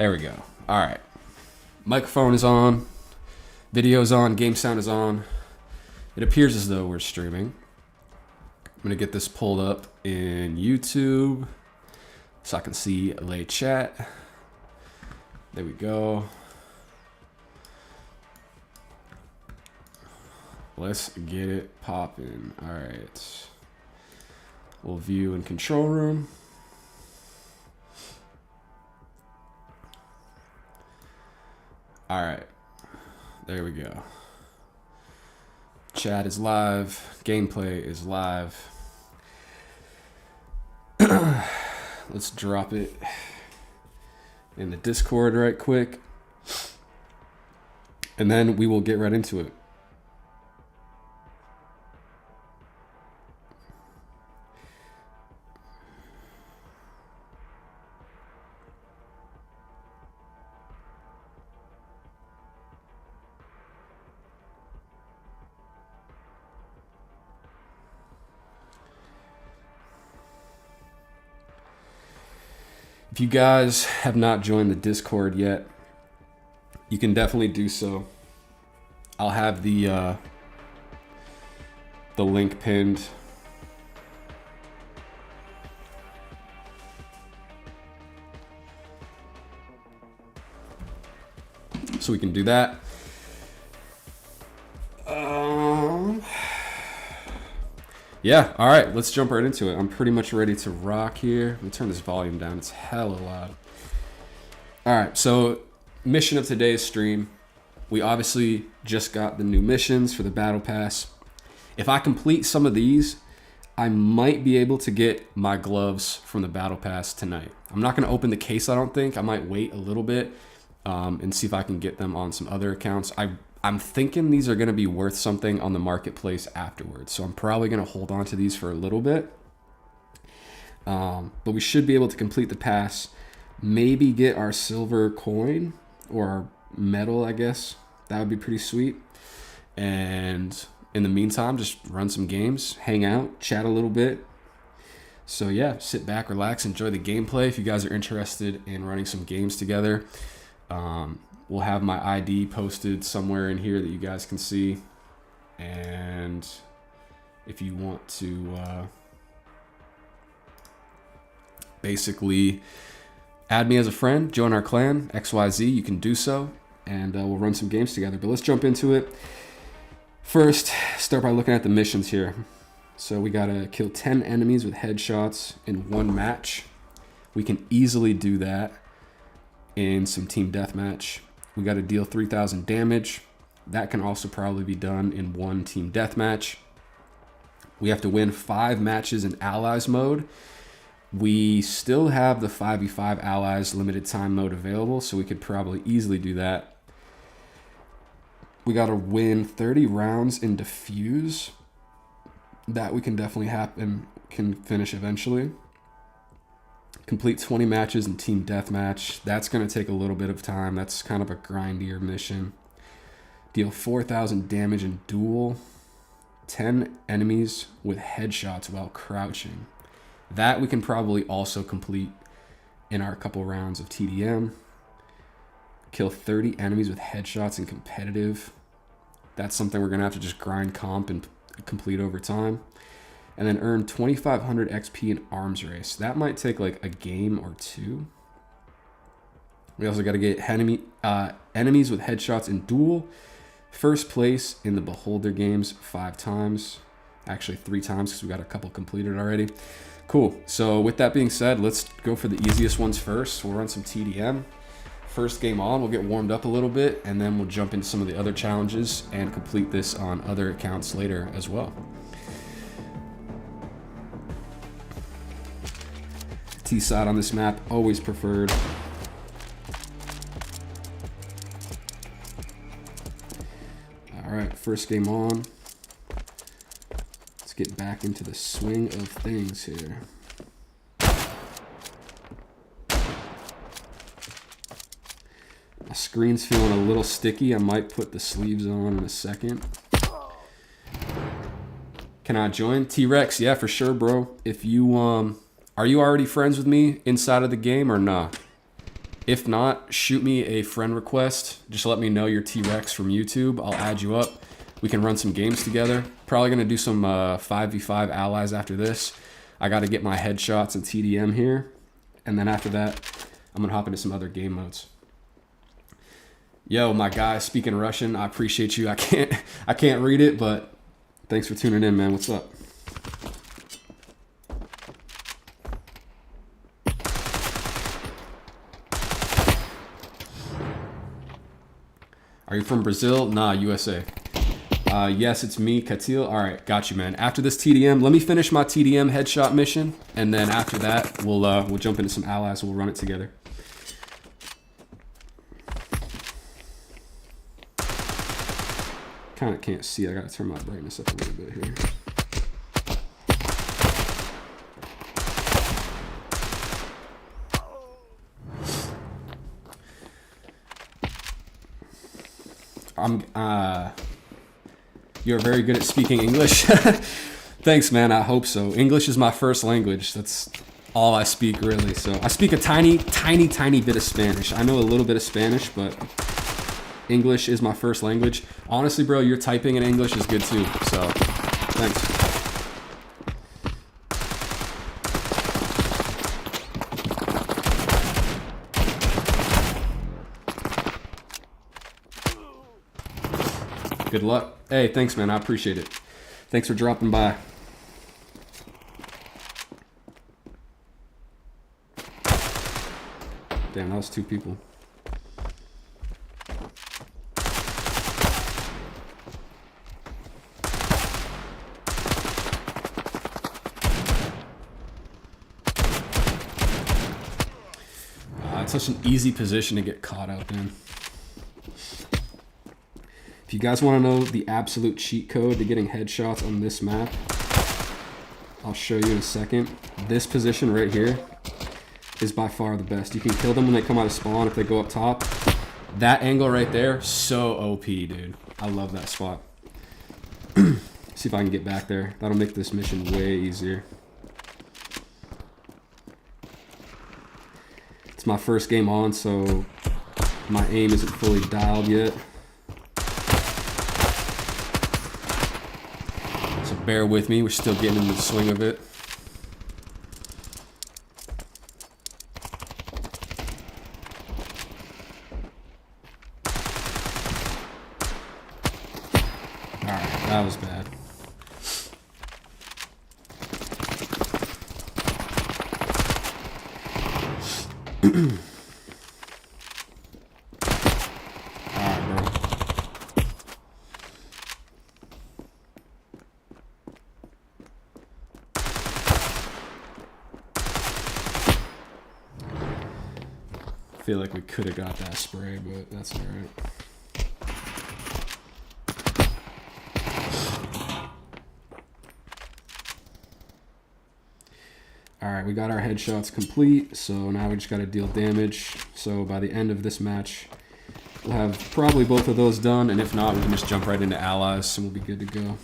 There we go. All right. Microphone is on. Video's on. Game sound is on. It appears as though we're streaming. I'm going to get this pulled up in YouTube so I can see LA chat. There we go. Let's get it popping. All right. We'll view in control room. All right. There we go. Chat is live. Gameplay is live. Let's drop it in the Discord right quick. And then we will get right into it. If you guys have not joined the Discord yet, you can definitely do so. I'll have the link pinned. So we can do that. Yeah, all right, let's jump right into it. I'm pretty much ready to rock here. Let me turn this volume down. It's hella loud. All right, so mission of today's stream. We obviously just got the new missions for the Battle Pass. If I complete some of these, I might be able to get my gloves from the Battle Pass tonight. I'm not going to open the case, I don't think. I might wait a little bit and see if I can get them on some other accounts. I'm thinking these are going to be worth something on the marketplace afterwards. So I'm probably going to hold on to these for a little bit. But we should be able to complete the pass. Maybe get our silver coin or our medal, I guess. That would be pretty sweet. And in the meantime, just run some games, hang out, chat a little bit. So yeah, sit back, relax, enjoy the gameplay. If you guys are interested in running some games together, we'll have my ID posted somewhere in here that you guys can see. And if you want to basically add me as a friend, join our clan, XYZ, you can do so. And we'll run some games together. But let's jump into it. First, start by looking at the missions here. So we got to kill 10 enemies with headshots in one match. We can easily do that in some team deathmatch. We got to deal 3,000 damage. That can also probably be done in one team deathmatch. We have to win 5 matches in allies mode. We still have the 5v5 allies limited time mode available, so we could probably easily do that. We got to win 30 rounds in defuse. That we can definitely happen, can finish eventually. Complete 20 matches in team deathmatch. That's going to take a little bit of time. That's kind of a grindier mission. Deal 4,000 damage in duel. 10 enemies with headshots while crouching. That we can probably also complete in our couple rounds of TDM. Kill 30 enemies with headshots in competitive. That's something we're going to have to just grind comp and complete over time. And then earn 2,500 XP in arms race. That might take like a game or two. We also got to get enemies with headshots in duel. First place in the Beholder games 5 times. Actually 3 times because we got a couple completed already. Cool. So with that being said, let's go for the easiest ones first. We'll run some TDM. First game on, we'll get warmed up a little bit, and then we'll jump into some of the other challenges and complete this on other accounts later as well. T-side on this map, always preferred. All right, first game on. Let's get back into the swing of things here. My screen's feeling a little sticky. I might put the sleeves on in a second. Can I join? T-Rex, yeah, for sure, bro. If you, are you already friends with me inside of the game or not? If not, shoot me a friend request. Just let me know you're T-Rex from YouTube. I'll add you up. We can run some games together. Probably going to do some 5v5 allies after this. I got to get my headshots and TDM here. And then after that, I'm going to hop into some other game modes. Yo, my guy, speaking Russian, I appreciate you. I can't read it, but thanks for tuning in, man. What's up? Are you from Brazil? Nah, USA. Yes, it's me, Katil. All right, got you, man. After this TDM, let me finish my TDM headshot mission, and then after that, we'll jump into some allies. We'll run it together. Kind of can't see. I gotta turn my brightness up a little bit here. You're very good at speaking English. Thanks, man. I hope so. English is my first language. That's all I speak, really. So I speak a tiny bit of Spanish. I know a little bit of Spanish, but English is my first language. Honestly, bro, your typing in English is good too. So thanks. Good luck. Hey, thanks, man. I appreciate it. Thanks for dropping by. Damn, that was 2 people. It's such an easy position to get caught up in. If you guys want to know the absolute cheat code to getting headshots on this map, I'll show you in a second. This position right here is by far the best. You can kill them when they come out of spawn if they go up top. That angle right there, so OP, dude. I love that spot. See if I can get back there. That'll make this mission way easier. It's my first game on, so my aim isn't fully dialed yet. So bear with me, we're still getting in the swing of it. Alright, that was bad. Alright, bro. I feel like we could have got that spray, but that's alright. Alright, we got our headshots complete, so now we just got to deal damage. So by the end of this match, we'll have probably both of those done, and if not, we can just jump right into allies, and we'll be good to go.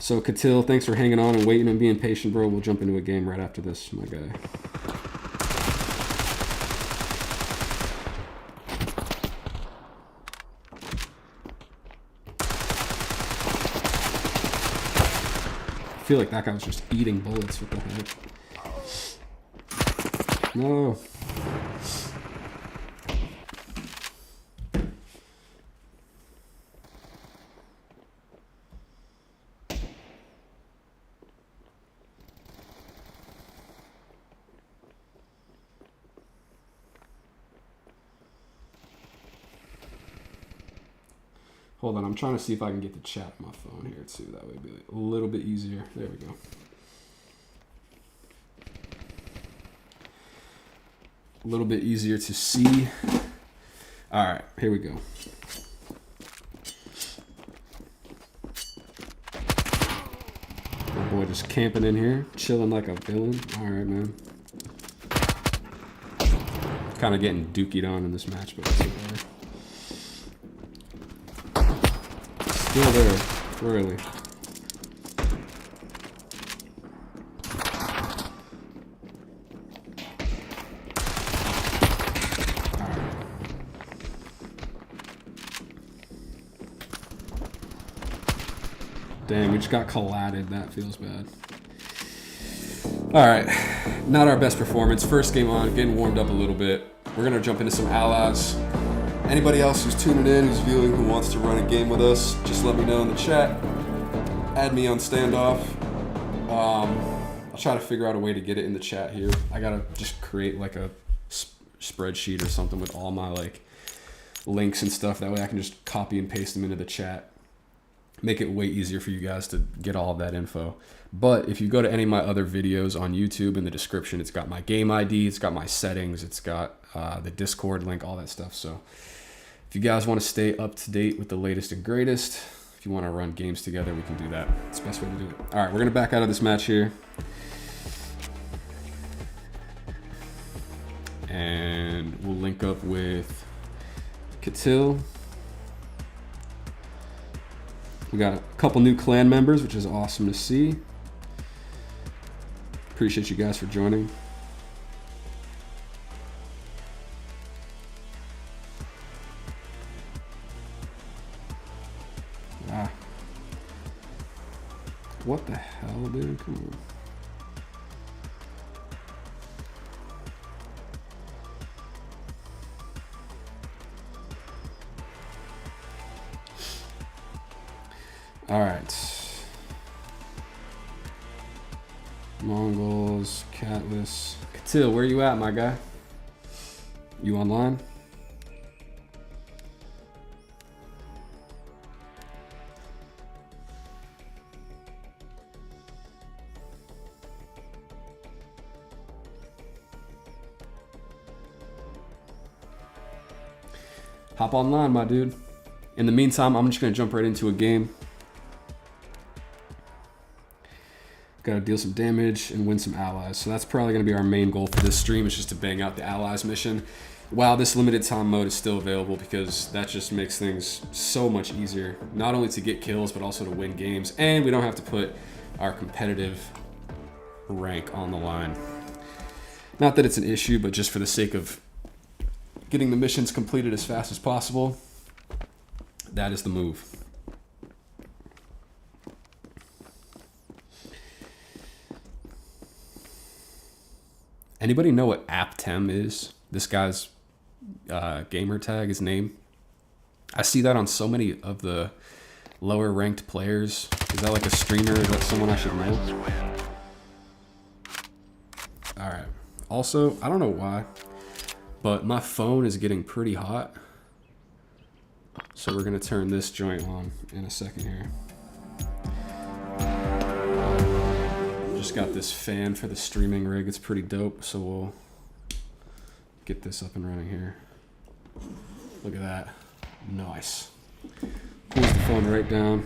So Katil, thanks for hanging on and waiting and being patient, bro. We'll jump into a game right after this, my guy. I feel like that guy was just eating bullets. What the heck? No. Hold on, I'm trying to see if I can get the chat on my phone here too. That way it'll be a little bit easier. There we go. A little bit easier to see. All right, here we go. My boy just camping in here, chilling like a villain. All right, man. Kind of getting dookied on in this match, but it's okay. Still there, really. Dang, we just got collided. That feels bad. All right, not our best performance. First game on, getting warmed up a little bit. We're gonna jump into some allies. Anybody else who's tuning in, who's viewing, who wants to run a game with us, just let me know in the chat. Add me on Standoff. I'll try to figure out a way to get it in the chat here. I gotta just create like a spreadsheet or something with all my like links and stuff. That way I can just copy and paste them into the chat. Make it way easier for you guys to get all of that info. But if you go to any of my other videos on YouTube, in the description, it's got my game ID, it's got my settings, it's got the Discord link, all that stuff. So if you guys want to stay up to date with the latest and greatest, if you want to run games together, we can do that. It's the best way to do it. All right, we're going to back out of this match here. And we'll link up with Katil. We got a couple new clan members, which is awesome to see. Appreciate you guys for joining. Ah. What the hell, dude? Come on. All right. Mongols, Catless. Katil, where you at, my guy? You online? Hop online, my dude. In the meantime, I'm just gonna jump right into a game. Gotta deal some damage and win some allies. So that's probably gonna be our main goal for this stream, is just to bang out the allies mission. Wow, this limited time mode is still available, because that just makes things so much easier. Not only to get kills, but also to win games. And we don't have to put our competitive rank on the line. Not that it's an issue, but just for the sake of getting the missions completed as fast as possible, that is the move. Anybody know what Aptem is? This guy's gamer tag, his name. I see that on so many of the lower ranked players. Is that like a streamer? Is that someone I should know? All right. Also, I don't know why, but my phone is getting pretty hot. So we're gonna turn this joint on in a second here. Just got this fan for the streaming rig. It's pretty dope, so we'll get this up and running here. Look at that. Nice. Pulls the phone right down.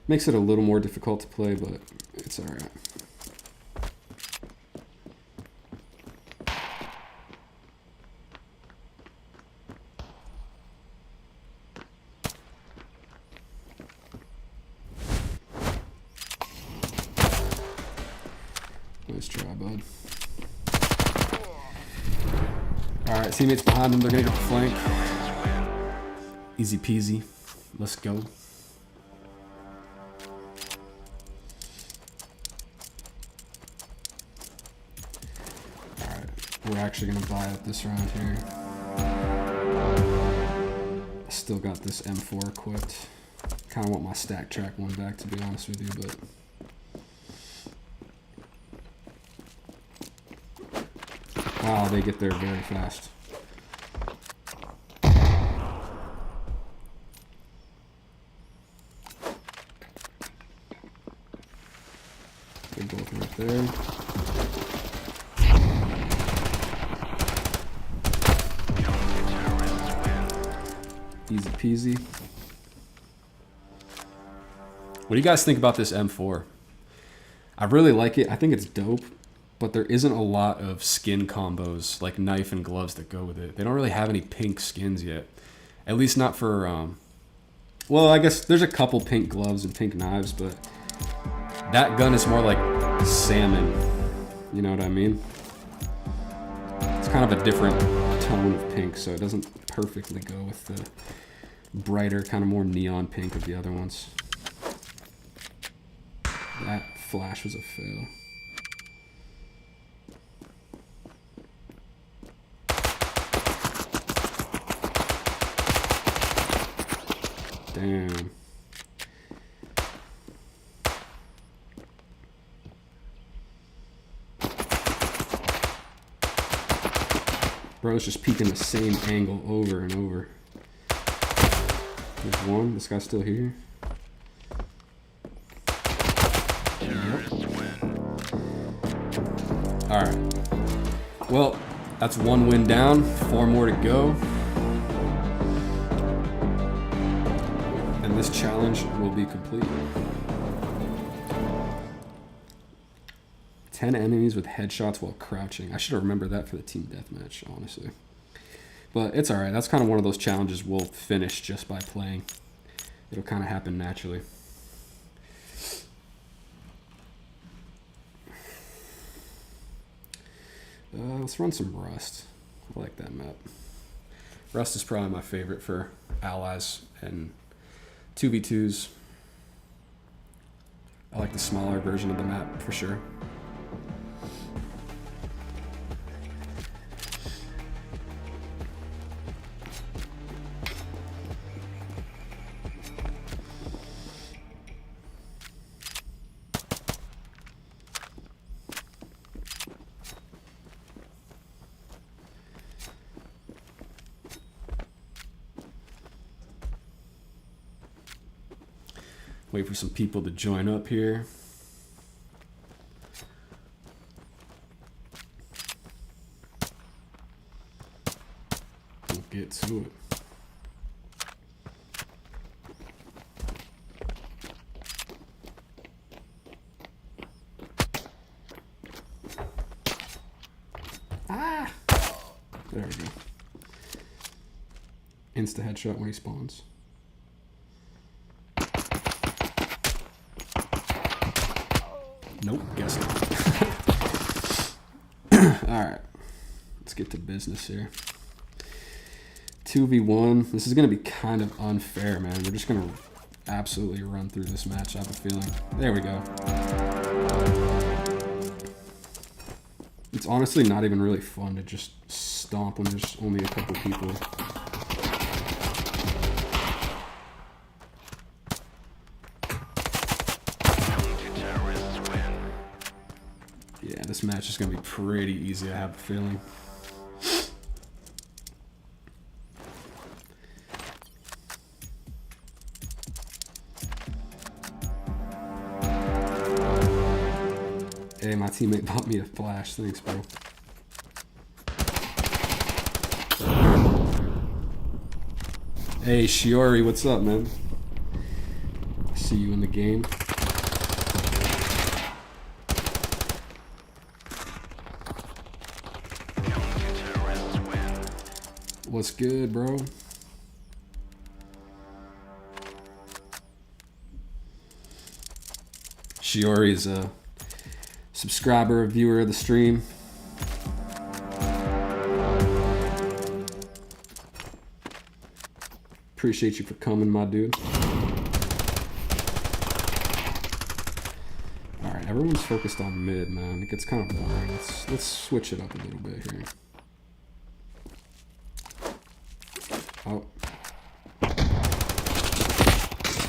Makes it a little more difficult to play, but it's all right. Nice try, bud. Alright, teammates behind him. They're going to get the flank. Easy peasy. Let's go. Alright, we're actually going to buy up this round here. I still got this M4 equipped. Kind of want my stack track one back, to be honest with you, but... Wow, they get there very fast. They're both right there. Easy peasy. What do you guys think about this M4? I really like it. I think it's dope. But there isn't a lot of skin combos, like knife and gloves, that go with it. They don't really have any pink skins yet. At least not for, well, I guess there's a couple pink gloves and pink knives, but that gun is more like salmon. You know what I mean? It's kind of a different tone of pink, so it doesn't perfectly go with the brighter, kind of more neon pink of the other ones. That flash was a fail. Damn. Bro's just peeking the same angle over and over. There's one. This guy's still here. Yep. Alright. Well, that's 1 win down. 4 more to go. And this challenge will be complete. 10 enemies with headshots while crouching. I should have remembered that for the team deathmatch, honestly. But it's alright. That's kind of one of those challenges we'll finish just by playing. It'll kind of happen naturally. Let's run some Rust. I like that map. Rust is probably my favorite for allies and 2v2s. I like the smaller version of the map for sure. Wait for some people to join up here. We'll get to it. Ah! There we go. Insta headshot when he spawns. Nope, guess not. Alright, let's get to business here. 2v1. This is going to be kind of unfair, man. We're just going to absolutely run through this match, I have a feeling. There we go. It's honestly not even really fun to just stomp when there's only a couple people. Yeah, this match is going to be pretty easy, I have a feeling. Hey, my teammate bought me a flash. Thanks, bro. Hey, Shiori, what's up, man? See you in the game. What's good, bro? Shiori is a subscriber, a viewer of the stream. Appreciate you for coming, my dude. Alright, everyone's focused on mid, man. It gets kind of boring. Let's switch it up a little bit here. Oh.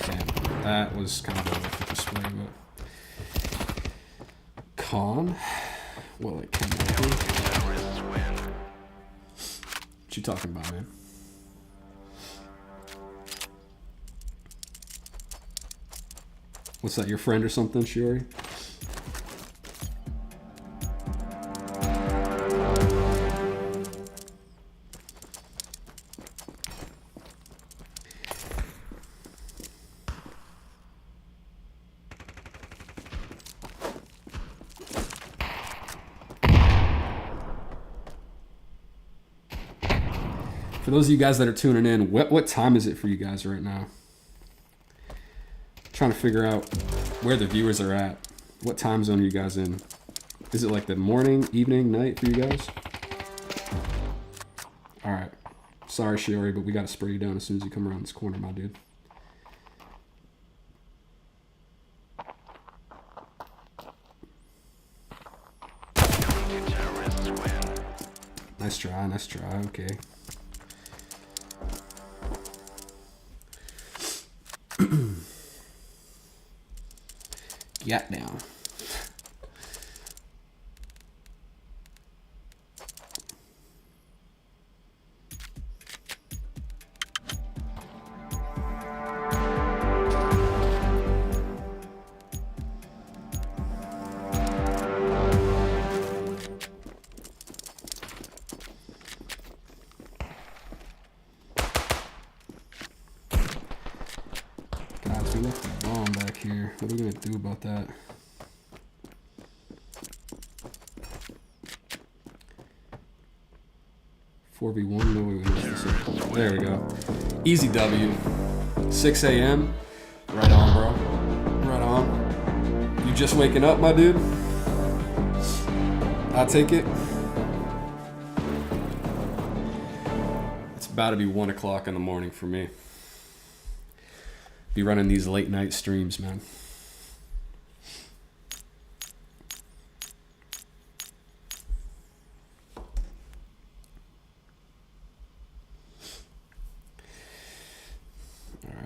Damn, that was kind of a different display, but... Con? Well, it can be. What you talking about, man? What's that, your friend or something, Shiori? For those of you guys that are tuning in, what time is it for you guys right now? Trying to figure out where the viewers are at. What time zone are you guys in? Is it like the morning, evening, night for you guys? Alright. Sorry, Shiori, but we gotta spray you down as soon as you come around this corner, my dude. Nice try, nice try. Okay. Get down. Guys, we left the bomb back here. What are we gonna do about that? $4v1, no way we missed this. There we go. Easy W. 6 a.m. Right on, bro. Right on. You just waking up, my dude? I'll take it. It's about to be 1 o'clock in the morning for me. Be running these late night streams, man.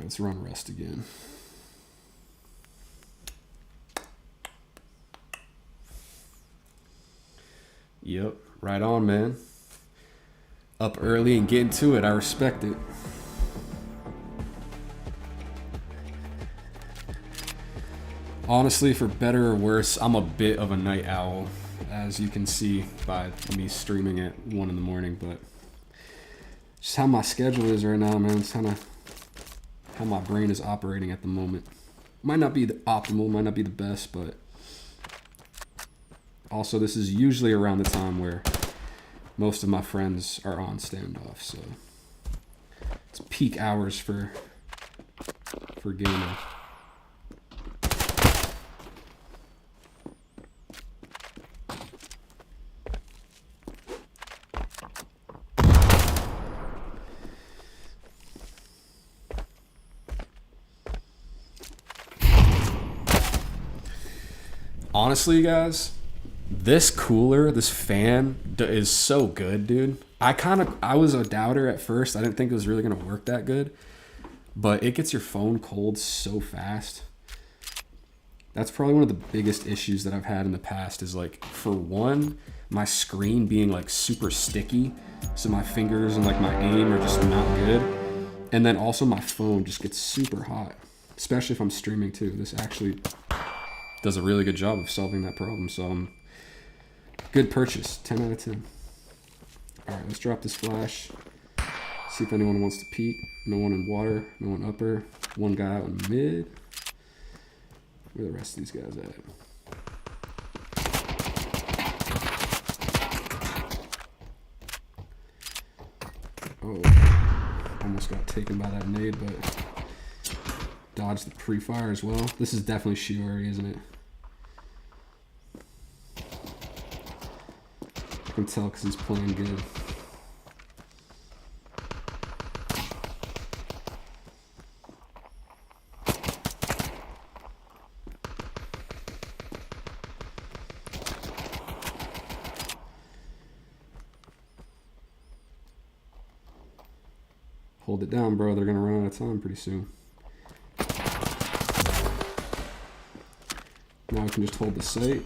Let's run Rust again. Yep, right on, man. Up early and getting to it. I respect it. Honestly, for better or worse, I'm a bit of a night owl, as you can see by me streaming at 1 in the morning, but just how my schedule is right now, man. It's kind of how my brain is operating at the moment. Might not be the optimal, might not be the best, but also this is usually around the time where most of my friends are on standoff, so it's peak hours for gaming. Honestly, guys, this cooler, this fan is so good, dude. I was a doubter at first. I didn't think it was really going to work that good. But it gets your phone cold so fast. That's probably one of the biggest issues that I've had in the past is, like, for one, my screen being, like, super sticky. So my fingers and, like, my aim are just not good. And then also my phone just gets super hot. Especially if I'm streaming, too. This actually does a really good job of solving that problem. So, good purchase. 10 out of 10. All right, let's drop this flash. See if anyone wants to peek. No one in water. No one upper. One guy out in mid. Where are the rest of these guys at? Oh, almost got taken by that nade, but dodged the pre-fire as well. This is definitely Shiori, isn't it? I can tell because he's playing good. Hold it down, bro. They're going to run out of time pretty soon. Now we can just hold the site.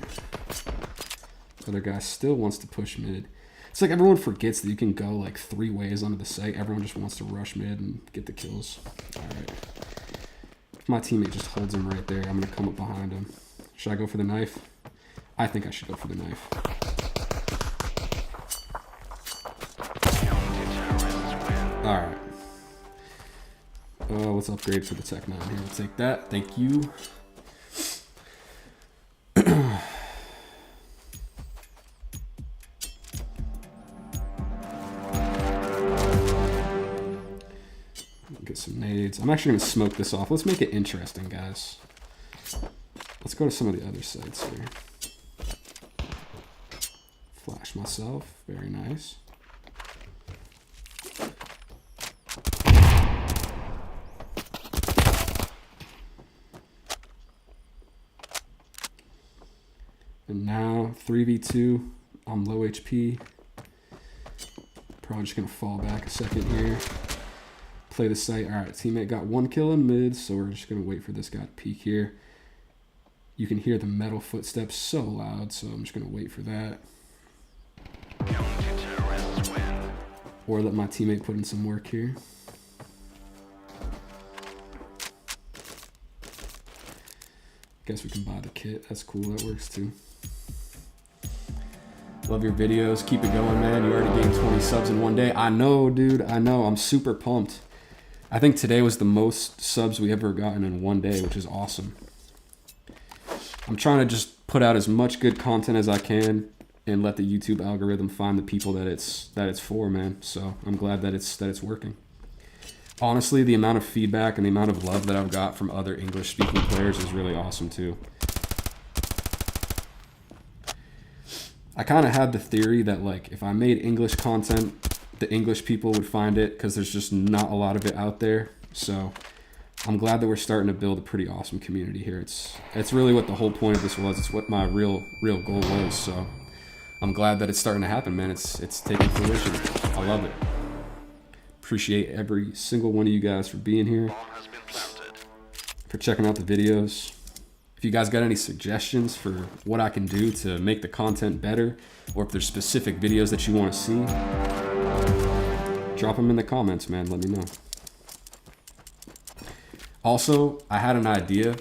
Other guy still wants to push mid. It's like everyone forgets that you can go like 3 ways onto the site. Everyone just wants to rush mid and get the kills. All right. If my teammate just holds him right there, I'm going to come up behind him. Should I go for the knife? I think I should go for the knife. All right. Let's upgrade for the Tech 9 here. We'll take that. Thank you. Get some nades. I'm actually going to smoke this off. Let's make it interesting, guys. Let's go to some of the other sites here. Flash myself. Very nice. And now 3v2. I'm low HP. Probably just going to fall back a second here. Play the site. All right, teammate got 1 kill in mid, so we're just going to wait for this guy to peek here. You can hear the metal footsteps so loud, so I'm just going to wait for that. Or let my teammate put in some work here. Guess we can buy the kit. That's cool. That works too. Love your videos. Keep it going, man. You already gained 20 subs in one day. I know, dude. I know. I'm super pumped. I think today was the most subs we ever gotten in one day, which is awesome. I'm trying to just put out as much good content as I can and let the YouTube algorithm find the people that it's for, man. So I'm glad that it's working. Honestly, the amount of feedback and the amount of love that I've got from other English-speaking players is really awesome too. I kind of had the theory that like if I made English content, the English people would find it because there's just not a lot of it out there. So I'm glad that we're starting to build a pretty awesome community here. It's really what the whole point of this was. It's what my real goal was. So I'm glad that it's starting to happen, man. It's taking fruition. I love it. Appreciate every single one of you guys for being here, for checking out the videos. If you guys got any suggestions for what I can do to make the content better, or if there's specific videos that you want to see, drop them in the comments, man. Let me know. Also, I had an idea.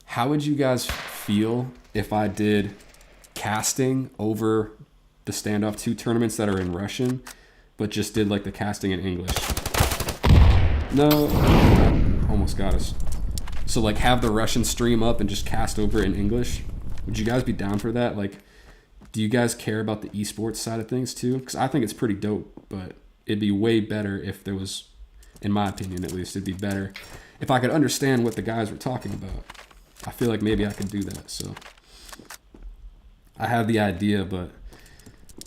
How would you guys feel if I did casting over the Standoff 2 tournaments that are in Russian, but just did like the casting in English? No, almost got us. So like have the Russian stream up and just cast over in English. Would you guys be down for that? Like, do you guys care about the esports side of things too? Because I think it's pretty dope, but it'd be way better if there was, in my opinion at least, it'd be better if I could understand what the guys were talking about. I feel like maybe I could do that. So I have the idea, but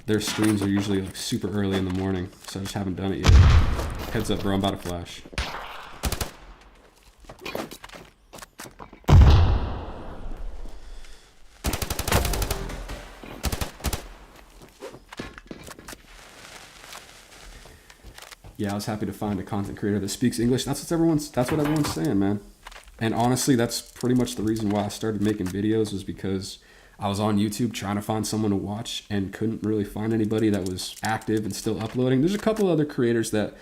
their streams are usually like super early in the morning, so I just haven't done it yet. Heads up, bro, I'm about to flash. Yeah, I was happy to find a content creator that speaks English. That's what everyone's saying, man. And honestly, that's pretty much the reason why I started making videos, was because I was on YouTube trying to find someone to watch and couldn't really find anybody that was active and still uploading. There's a couple other creators that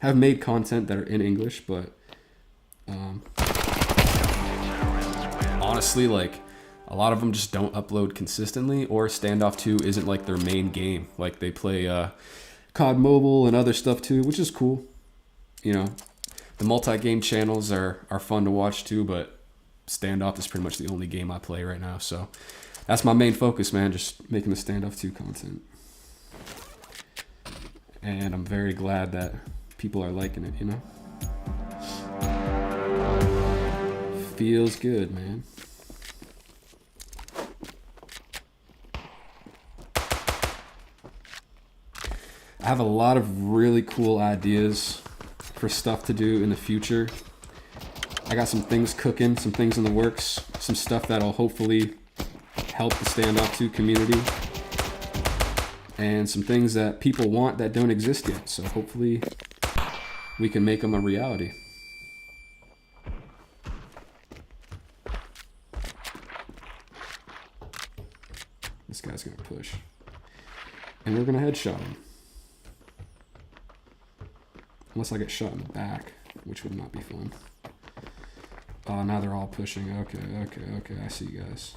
have made content that are in English, but honestly, like a lot of them just don't upload consistently, or Standoff 2 isn't like their main game. Like they play COD Mobile and other stuff too, which is cool. You know, the multi-game channels are fun to watch too, but Standoff is pretty much the only game I play right now. So that's my main focus, man, just making the Standoff 2 content. And I'm very glad that people are liking it, you know? Feels good, man. I have a lot of really cool ideas for stuff to do in the future. I got some things cooking, some things in the works, some stuff that'll hopefully help the Standoff 2 community, and some things that people want that don't exist yet. So hopefully we can make them a reality. This guy's gonna push, and we're gonna headshot him. Unless I get shot in the back, which would not be fun. Oh, now they're all pushing. Okay. I see you guys.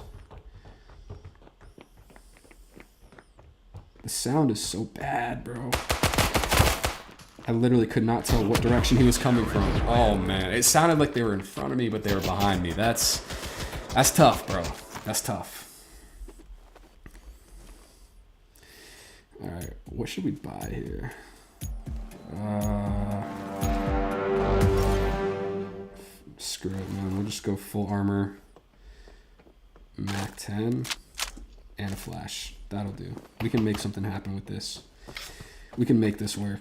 The sound is so bad, bro. I literally could not tell what direction he was coming from. Oh, man. It sounded like they were in front of me, but they were behind me. That's tough, bro. That's tough. All right. What should we buy here? Screw it, man. We'll just go full armor, Mac 10, and a flash. That'll do. We can make something happen with this. We can make this work.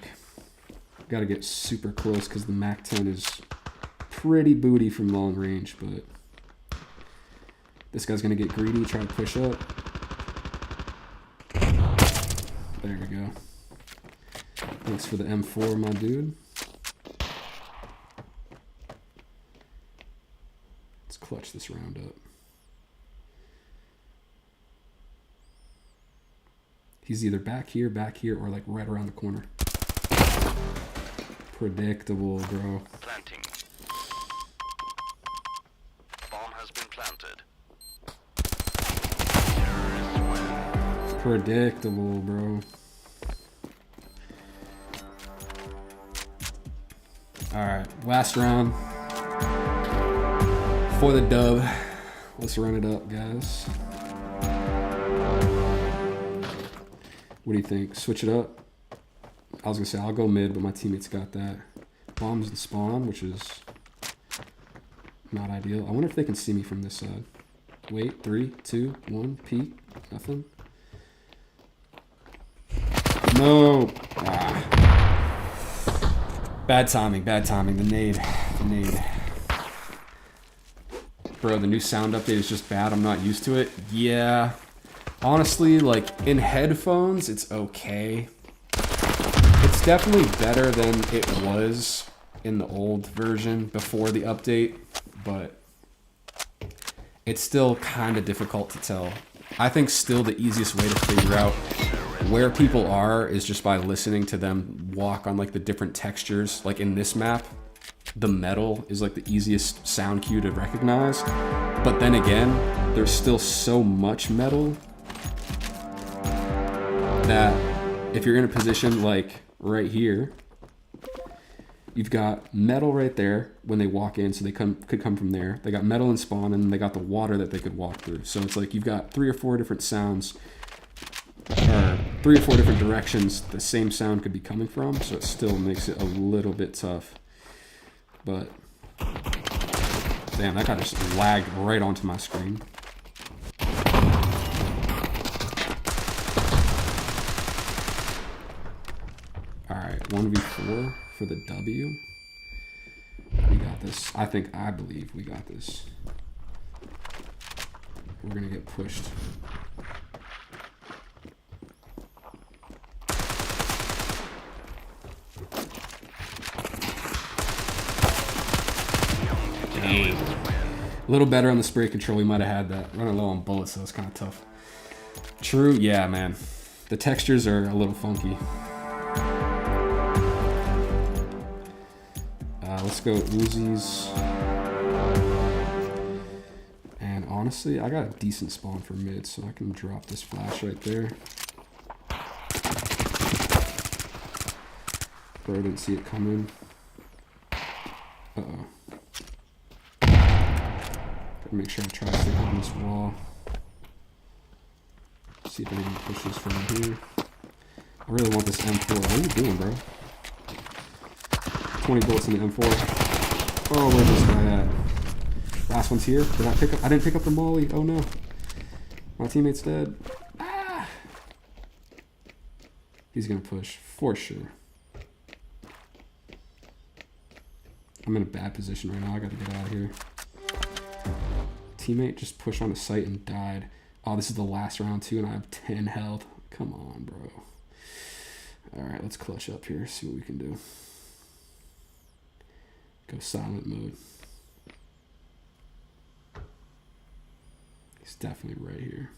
Got to get super close because the Mac 10 is pretty booty from long range, but this guy's going to get greedy, try to push up. There we go. Thanks for the M4, my dude. Let's clutch this round up. He's either back here, or like right around the corner. Predictable, bro. Planting. Bomb has been planted. Predictable, bro. Alright, last round. For the dub. Let's run it up, guys. What do you think? Switch it up? I was gonna say I'll go mid, but my teammates got that. Bombs and spawn, which is not ideal. I wonder if they can see me from this side. Wait, 3, 2, 1, peek. Nothing. No. Ah. Bad timing. The nade. Bro, the new sound update is just bad. I'm not used to it. Yeah. Honestly, like in headphones, it's okay. It's definitely better than it was in the old version before the update, but it's still kind of difficult to tell. I think still the easiest way to figure out where people are is just by listening to them walk on like the different textures. Like in this map, the metal is like the easiest sound cue to recognize. But then again, there's still so much metal that if you're in a position like right here, you've got metal right there when they walk in, so they could come from there. They got metal and spawn, and they got the water that they could walk through. So it's like you've got 3 or 4 different sounds, or 3 or 4 different directions the same sound could be coming from, so it still makes it a little bit tough. But damn, that guy just lagged right onto my screen. Alright, 1v4 for the W. We got this. I believe we got this. We're gonna get pushed. Damn. A little better on the spray control, we might have had that. Running low on bullets, so it's kind of tough. True, yeah, man. The textures are a little funky. Let's go Uzis. And honestly, I got a decent spawn for mid, so I can drop this flash right there. Bro, didn't see it coming. Uh-oh. Gotta make sure I try to stay on this wall. See if anyone pushes from here. I really want this M4. What are you doing, bro? 20 bullets in the M4. Oh, where's this guy at? Last one's here. Did I pick up? I didn't pick up the molly. Oh no. My teammate's dead. Ah! He's gonna push for sure. I'm in a bad position right now. I gotta get out of here. Teammate just pushed on a site and died. Oh, this is the last round too, and I have 10 health. Come on, bro. All right, let's clutch up here. See what we can do. Go silent mode. He's definitely right here.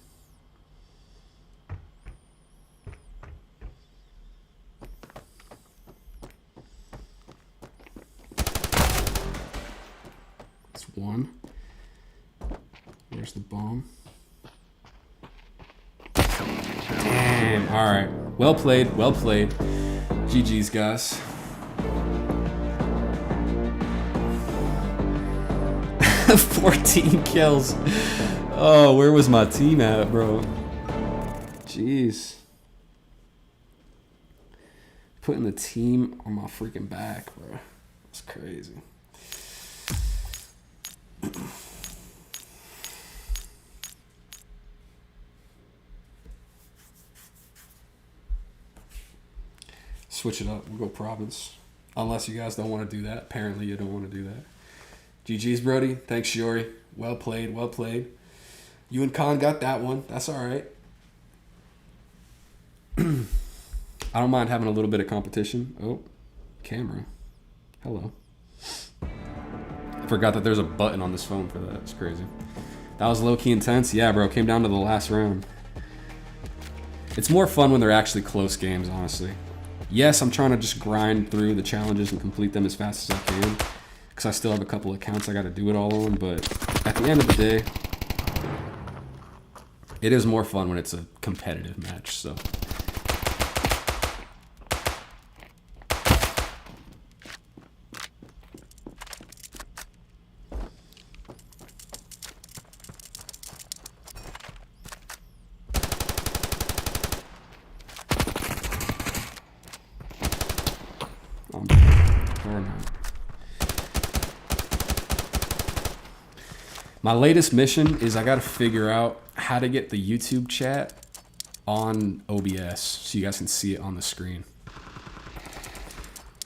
That's one. There's the bomb. Damn. All right. Well played. Well played. GG's, guys. 14 kills. Oh, where was my team at, bro? Jeez. Putting the team on my freaking back, bro. It's crazy. Switch it up. We'll go province. Unless you guys don't want to do that. Apparently you don't want to do that. GG's, Brody. Thanks, Shiori. Well played. Well played. You and Khan got that one. That's all right. I don't mind having a little bit of competition. Oh, camera. Hello. I forgot that there's a button on this phone for that. It's crazy. That was low-key intense. Yeah, bro. Came down to the last round. It's more fun when they're actually close games, honestly. Yes, I'm trying to just grind through the challenges and complete them as fast as I can, because I still have a couple accounts I got to do it all on, but at the end of the day, it is more fun when it's a competitive match, so. My latest mission is I gotta figure out how to get the YouTube chat on OBS so you guys can see it on the screen.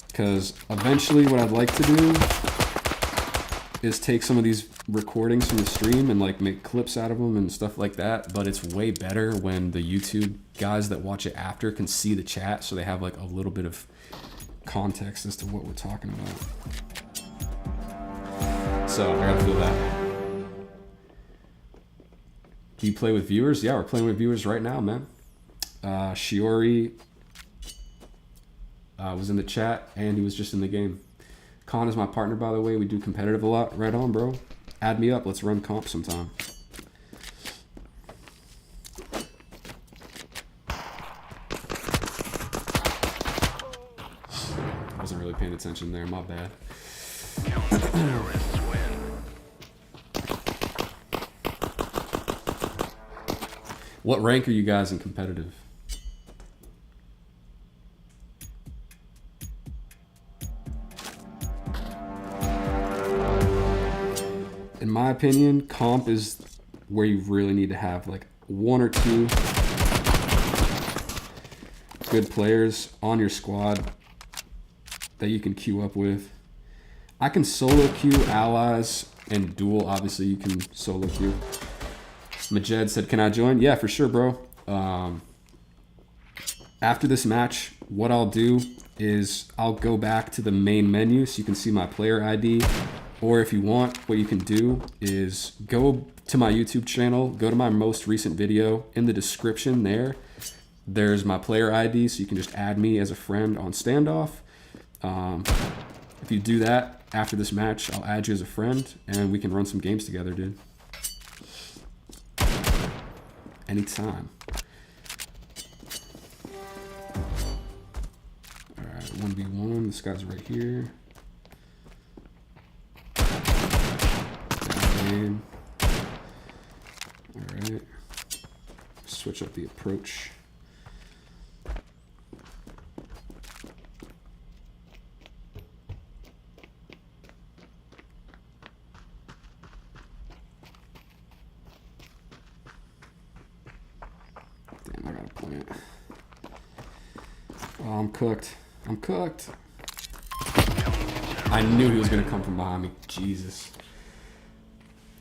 Because eventually what I'd like to do is take some of these recordings from the stream and like make clips out of them and stuff like that, but it's way better when the YouTube guys that watch it after can see the chat so they have like a little bit of context as to what we're talking about. So I gotta feel that. Do you play with viewers? Yeah, we're playing with viewers right now, man. Shiori was in the chat, and he was just in the game. Khan is my partner, by the way. We do competitive a lot. Right on, bro. Add me up. Let's run comp sometime. Wasn't really paying attention there. My bad. What rank are you guys in competitive? In my opinion, comp is where you really need to have like one or two good players on your squad that you can queue up with. I can solo queue allies and duel. Obviously, you can solo queue. Majed said, can I join? Yeah, for sure, bro. After this match, what I'll do is I'll go back to the main menu so you can see my player ID. Or if you want, what you can do is go to my YouTube channel, go to my most recent video. In the description there's my player ID, so you can just add me as a friend on Standoff. If you do that after this match, I'll add you as a friend, and we can run some games together, dude. Anytime. Alright, 1v1. This guy's right here. Alright. Switch up the approach. Damn, I gotta plant. Oh, I'm cooked. I'm cooked. I knew he was gonna come from behind me. Jesus.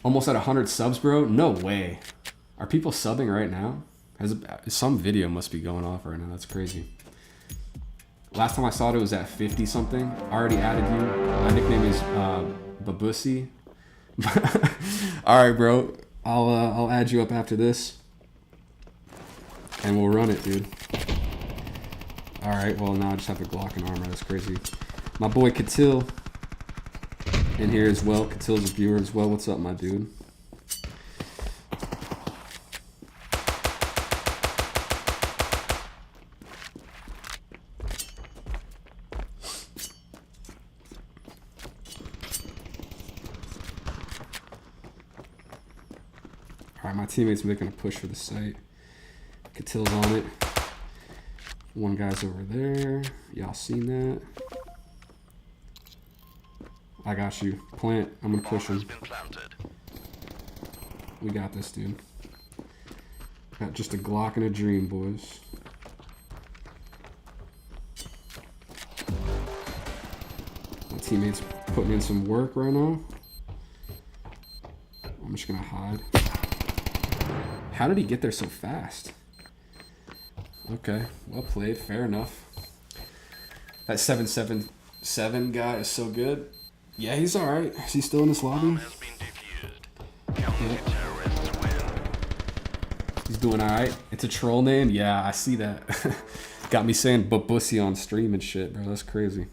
Almost at 100 subs, bro? No way. Are people subbing right now? Some video must be going off right now. That's crazy. Last time I saw it was at 50 something. I already added you. My nickname is Babusi. All right, bro. I'll add you up after this, and we'll run it, dude. All right. Well, now I just have a Glock and armor. That's crazy. My boy Katil in here as well. Katil's a viewer as well. What's up, my dude? All right, my teammate's making a push for the site. Katil's on it. One guy's over there. Y'all seen that? I got you. Plant. I'm gonna push him. We got this, dude. Got just a Glock and a dream, boys. My teammate's putting in some work right now. I'm just gonna hide. How did he get there so fast? Okay, well played. Fair enough. That 777 guy is so good. Yeah, he's all right. Is he still in this lobby? Bomb has been defused. Counter terrorists win. He's doing all right. It's a troll name. Yeah, I see that. Got me saying "bussy" on stream and shit, bro. That's crazy.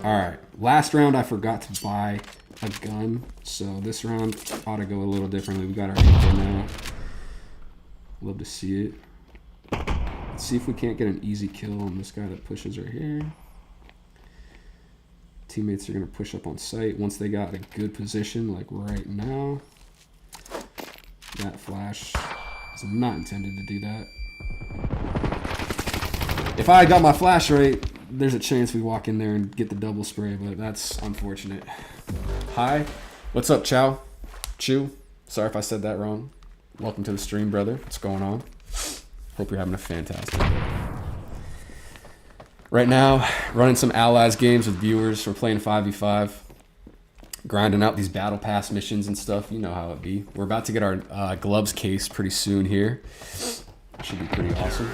All right, last round I forgot to buy a gun, so this round ought to go a little differently. We got our info now. Love to see it. Let's see if we can't get an easy kill on this guy that pushes right here. Teammates are gonna push up on site once they got a good position, like right now. That flash is not intended to do that. If I got my flash right, there's a chance we walk in there and get the double spray, but that's unfortunate. Hi, what's up, Chow? Chew? Sorry if I said that wrong. Welcome to the stream, brother. What's going on? Hope you're having a fantastic day. Right now, running some Allies games with viewers. We're playing 5v5. Grinding out these Battle Pass missions and stuff. You know how it be. We're about to get our gloves case pretty soon here. Should be pretty awesome.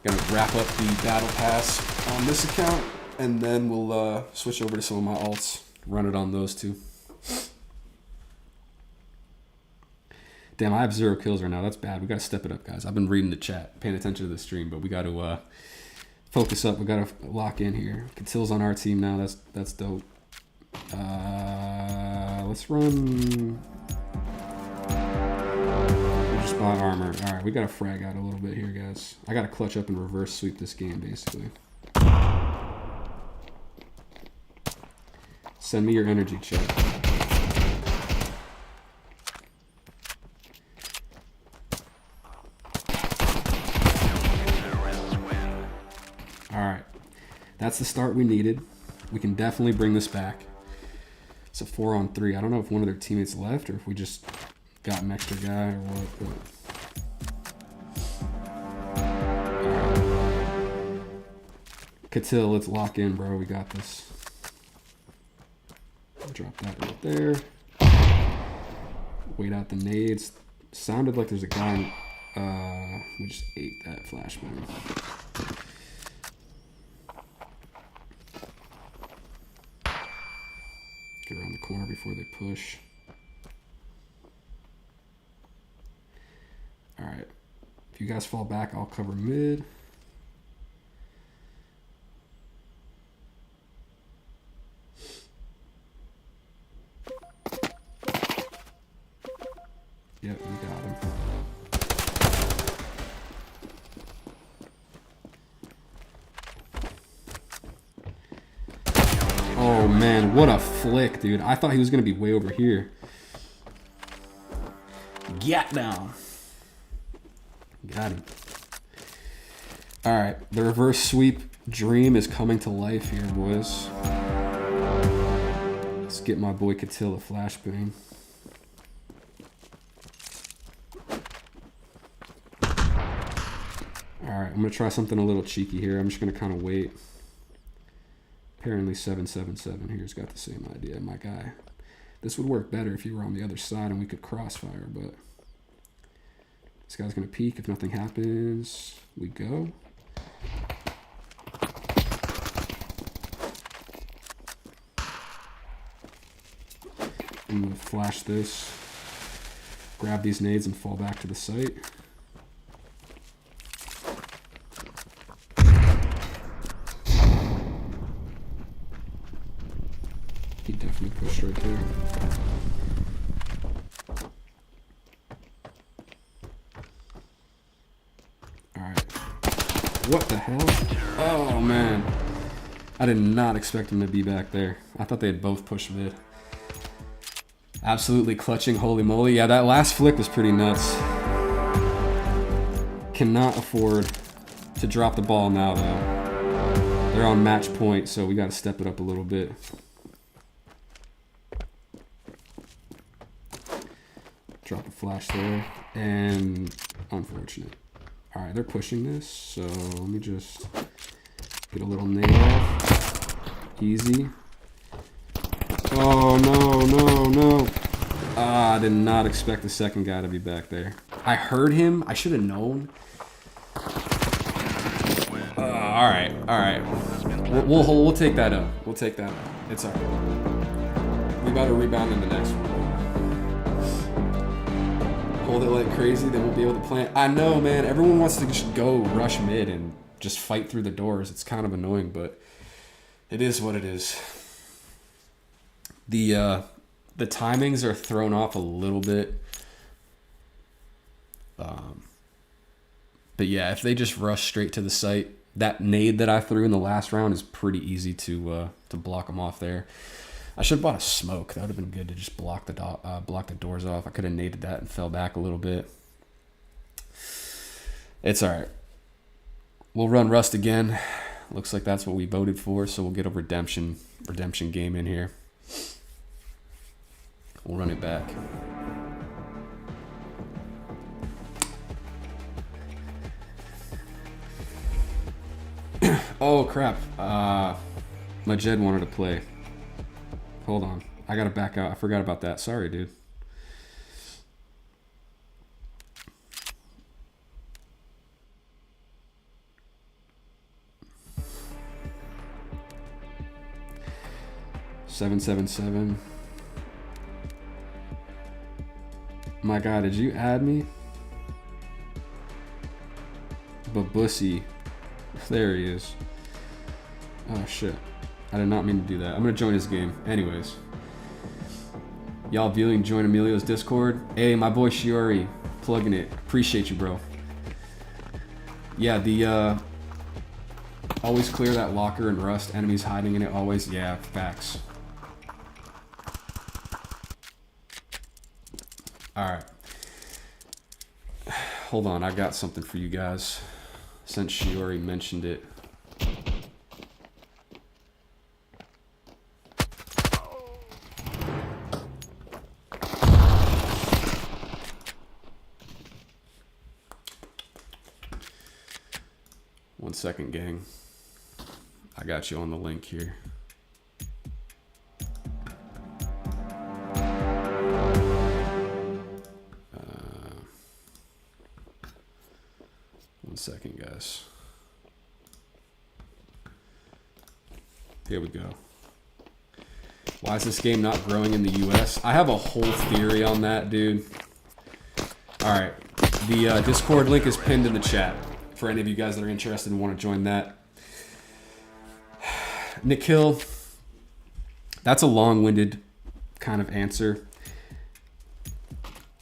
Gonna wrap up the Battle Pass on this account, and then we'll switch over to some of my alts. Run it on those two. Damn, I have 0 kills right now. That's bad. We gotta step it up, guys. I've been reading the chat, paying attention to the stream, but we gotta focus up. We gotta lock in here. Catil's on our team now. That's dope. Let's run. Just bought armor. All right, we gotta frag out a little bit here, guys. I gotta clutch up and reverse sweep this game, basically. Send me your energy, chat. All right, that's the start we needed. We can definitely bring this back. It's a 4-on-3. I don't know if one of their teammates left or if we just got an extra guy or what, but... Catil, let's lock in, bro. We got this. Drop that right there. Wait out the nades. Sounded like there's a guy. We just ate that flashbang. Get around the corner before they push. All right. If you guys fall back, I'll cover mid. Yep, we got him. Oh man, what a flick, dude. I thought he was gonna be way over here. Get down. Got him. Alright, the reverse sweep dream is coming to life here, boys. Let's get my boy Catil a flashbang. Alright, I'm going to try something a little cheeky here. I'm just going to kind of wait. Apparently 777 here's got the same idea, my guy. This would work better if you were on the other side and we could crossfire, but this guy's going to peek. If nothing happens, we go. I'm going to flash this, grab these nades and fall back to the site. He definitely pushed right there. Alright. What the hell? Oh, man. I did not expect him to be back there. I thought they had both pushed mid. Absolutely clutching, holy moly. Yeah, that last flick was pretty nuts. Cannot afford to drop the ball now, though. They're on match point, so we got to step it up a little bit. Drop a flash there, and unfortunate. All right, they're pushing this, so let me just get a little nade off. Easy. Oh, no. Ah, I did not expect the second guy to be back there. I heard him. I should have known. All right. We'll take that up. It's all right. We about to rebound in the next one. Hold it like crazy, then we'll be able to plant. I know, man. Everyone wants to just go rush mid and just fight through the doors. It's kind of annoying, but it is what it is. The timings are thrown off a little bit. But yeah, if they just rush straight to the site, that nade that I threw in the last round is pretty easy to block them off there. I should have bought a smoke. That would have been good to just block the doors off. I could have naded that and fell back a little bit. It's all right. We'll run Rust again. Looks like that's what we voted for, so we'll get a redemption game in here. We'll run it back. Oh, crap. My Jed wanted to play. Hold on. I gotta back out. I forgot about that. Sorry, dude. $777. My God, did you add me? Babussy. There he is. Oh, shit. I did not mean to do that. I'm going to join his game. Anyways. Y'all viewing, join Emilio's Discord. Hey, my boy Shiori. Plugging it. Appreciate you, bro. Yeah, the... always clear that locker and Rust. Enemies hiding in it always. Yeah, facts. Alright. Hold on, I got something for you guys. Since Shiori mentioned it. One second, gang. I got you on the link here. One second, guys. Here we go. Why is this game not growing in the US? I have a whole theory on that, dude. Alright. The Discord link is pinned in the chat for any of you guys that are interested and want to join that. Nikhil, that's a long-winded kind of answer.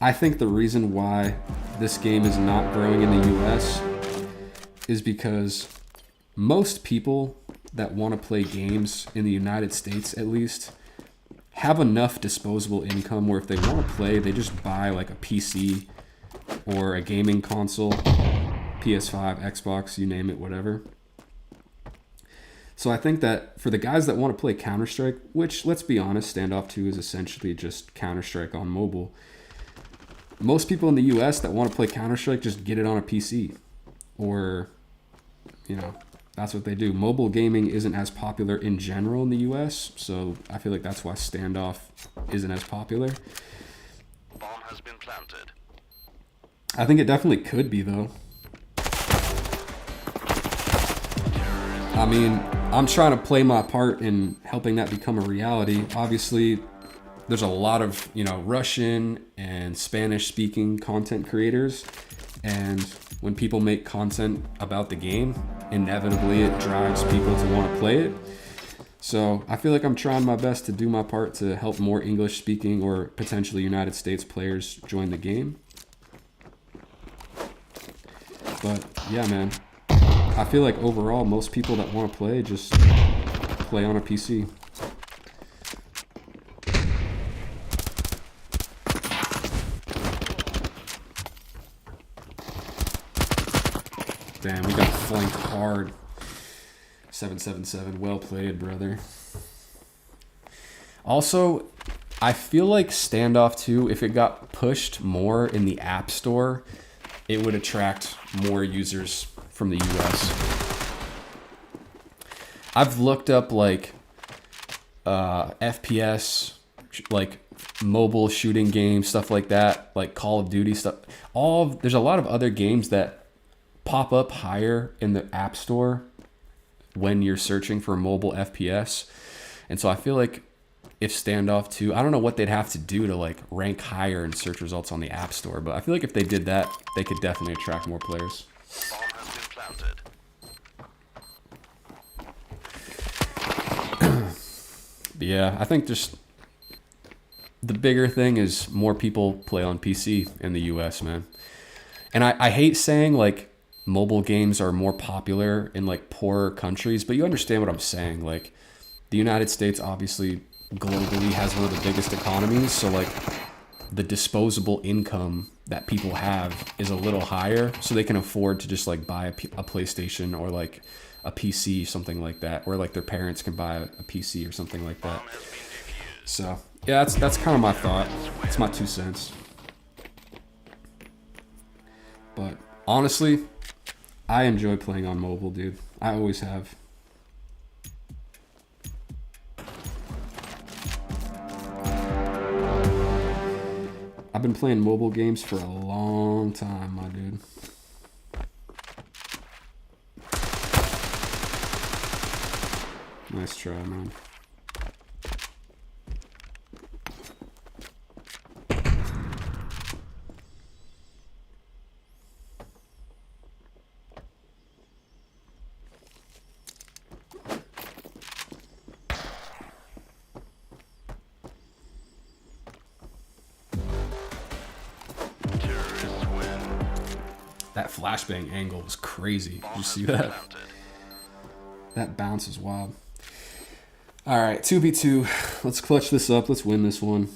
I think the reason why this game is not growing in the US is because most people that want to play games in the United States, at least, have enough disposable income where if they want to play, they just buy like a PC or a gaming console, PS5, Xbox, you name it, whatever. So I think that for the guys that want to play Counter-Strike, which, let's be honest, Standoff 2 is essentially just Counter-Strike on mobile. Most people in the US that want to play Counter-Strike just get it on a PC. Or, you know, that's what they do. Mobile gaming isn't as popular in general in the US, so I feel like that's why Standoff isn't as popular. Bomb has been planted. I think it definitely could be, though. I mean, I'm trying to play my part in helping that become a reality. Obviously, there's a lot of, you know, Russian and Spanish-speaking content creators, and when people make content about the game, inevitably it drives people to want to play it. So I feel like I'm trying my best to do my part to help more English-speaking or potentially United States players join the game. But yeah, man, I feel like overall most people that want to play just play on a PC. Damn, we got flanked hard. 777, well played, brother. Also, I feel like Standoff 2, if it got pushed more in the App Store, it would attract more users from the US. I've looked up like FPS, like mobile shooting games, stuff like that, like Call of Duty stuff. There's a lot of other games that pop up higher in the App Store when you're searching for mobile FPS. And so I feel like if Standoff 2, I don't know what they'd have to do to like rank higher in search results on the App Store, but I feel like if they did that, they could definitely attract more players. Bomb has been planted. But yeah, I think just the bigger thing is more people play on PC in the US, man. And I hate saying like mobile games are more popular in like poorer countries, but you understand what I'm saying. Like the United States obviously globally has one of the biggest economies, so like the disposable income that people have is a little higher, so they can afford to just like buy a PlayStation or like a PC, something like that, or like their parents can buy a PC or something like that. Bomb has been defused. So yeah, that's kind of my thought. It's my 2 cents. But honestly, I enjoy playing on mobile, dude. I always have. I've been playing mobile games for a long time, my dude. Nice try, man. Terrorists win. That flashbang angle was crazy. Did you see that? Planted. That bounce is wild. All right, 2v2. Let's clutch this up. Let's win this one.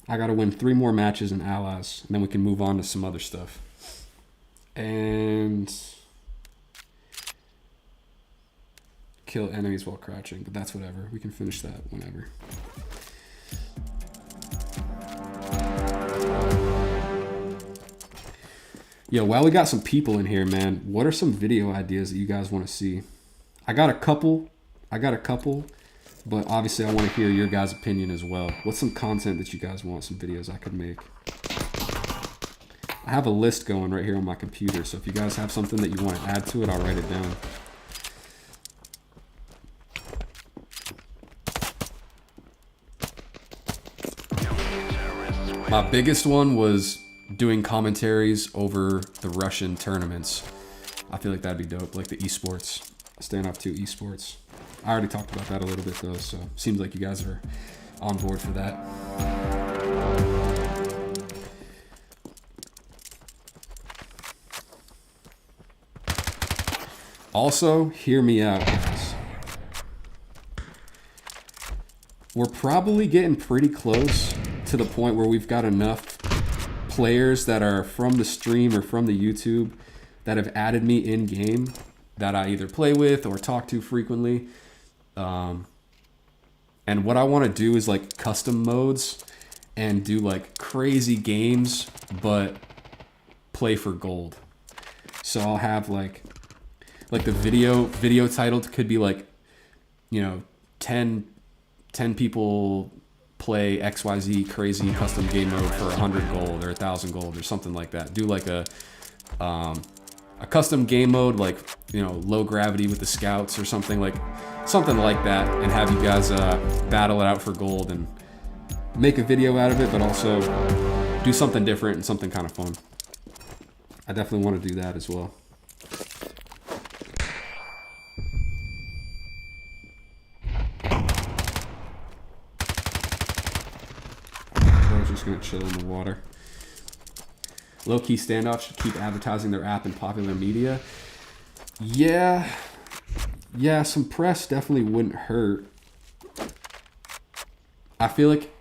I got to win 3 more matches in allies, and then we can move on to some other stuff. And kill enemies while crouching, but that's whatever. We can finish that whenever. Yo, while we got some people in here, man, what are some video ideas that you guys want to see? I got a couple, but obviously I want to hear your guys' opinion as well. What's some content that you guys want, some videos I could make? I have a list going right here on my computer, so if you guys have something that you want to add to it, I'll write it down. Terrorists win. My biggest one was doing commentaries over the Russian tournaments. I feel like that'd be dope, like the esports, Standoff 2 esports. I already talked about that a little bit though, so seems like you guys are on board for that. Also, hear me out, guys. We're probably getting pretty close to the point where we've got enough players that are from the stream or from the YouTube that have added me in game that I either play with or talk to frequently. And what I want to do is like custom modes and do like crazy games, but play for gold. So I'll have like the video title could be like, you know, 10 people play XYZ crazy custom game mode for 100 gold or 1,000 gold or something like that. Do like a custom game mode, like, you know, low gravity with the scouts or something like that, and have you guys battle it out for gold and make a video out of it, but also do something different and something kind of fun. I definitely want to do that as well. Just gonna chill in the water. Low-key Standoff should keep advertising their app in popular media. Yeah, some press definitely wouldn't hurt. I feel like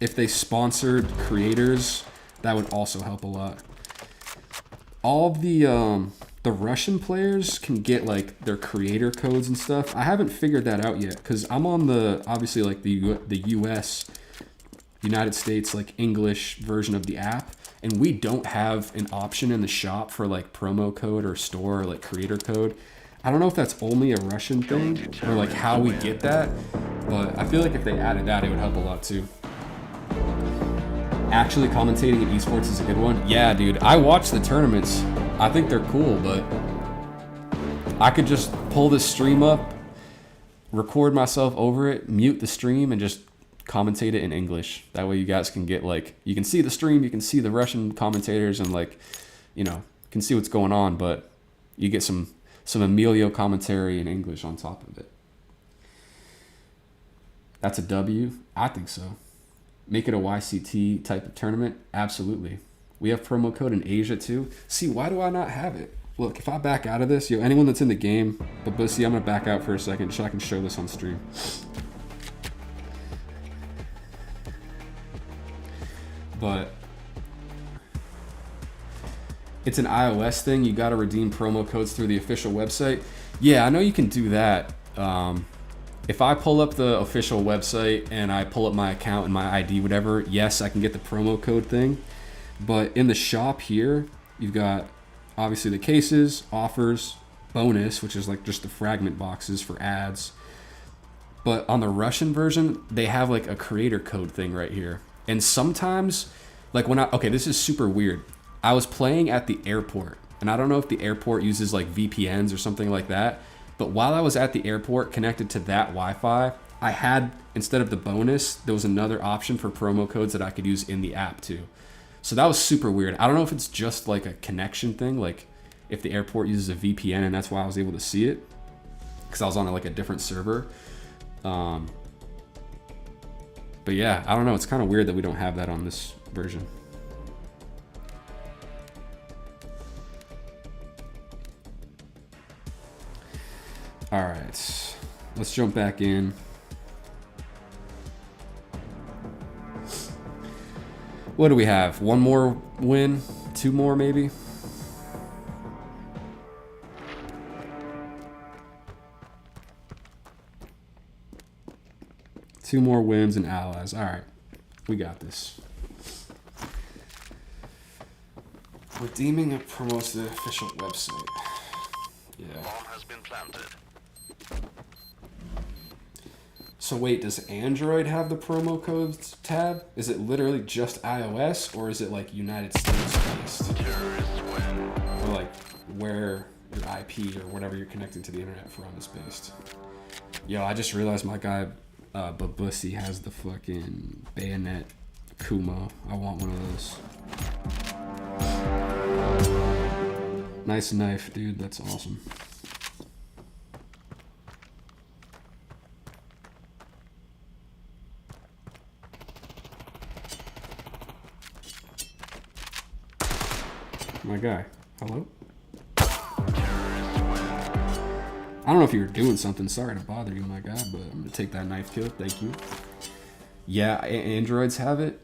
if they sponsored creators, that would also help a lot. All of the Russian players can get like their creator codes and stuff. I haven't figured that out yet because I'm on the obviously like the US. United States like English version of the app, and we don't have an option in the shop for like promo code or store or like creator code. I don't know if that's only a Russian thing or like how we get that, But I feel like if they added that, it would help a lot too. Actually commentating in esports is a good one. Yeah, dude, I watch the tournaments. I think they're cool, but I could just pull this stream up, record myself over it, mute the stream, and just commentate it in English. That way you guys can get, like, you can see the stream, you can see the Russian commentators, and, like, you know, can see what's going on, but you get some Emilio commentary in English on top of it. That's a W? I think so. Make it a YCT type of tournament? Absolutely. We have promo code in Asia too. See, why do I not have it? Look, if I back out of this, anyone that's in the game, but see, I'm gonna back out for a second so I can show this on stream. But it's an iOS thing. You gotta redeem promo codes through the official website. Yeah, I know you can do that. If I pull up the official website and I pull up my account and my ID, whatever, yes, I can get the promo code thing. But in the shop here, you've got obviously the cases, offers, bonus, which is like just the fragment boxes for ads. But on the Russian version, they have like a creator code thing right here. And sometimes, like okay, this is super weird. I was playing at the airport, and I don't know if the airport uses like VPNs or something like that. But while I was at the airport connected to that Wi-Fi, I had, instead of the bonus, there was another option for promo codes that I could use in the app too. So that was super weird. I don't know if it's just like a connection thing, like if the airport uses a VPN and that's why I was able to see it, because I was on like a different server. But yeah, I don't know. It's kind of weird that we don't have that on this version. All right, let's jump back in. What do we have? One more win? Two more maybe? Two more wins and allies. All right, we got this. Redeeming it promotes the official website. Yeah. Bomb has been planted. So wait, does Android have the promo codes tab? Is it literally just iOS, or is it like United States based? Terrorists win. Or like where your IP or whatever you're connecting to the internet from is based? Yo, I just realized my guy Babusi has the fucking bayonet Kumo. I want one of those. Nice knife, dude. That's awesome. My guy. Hello? I don't know if you were doing something. Sorry to bother you, my guy, but I'm going to take that knife kill. Thank you. Yeah, Androids have it.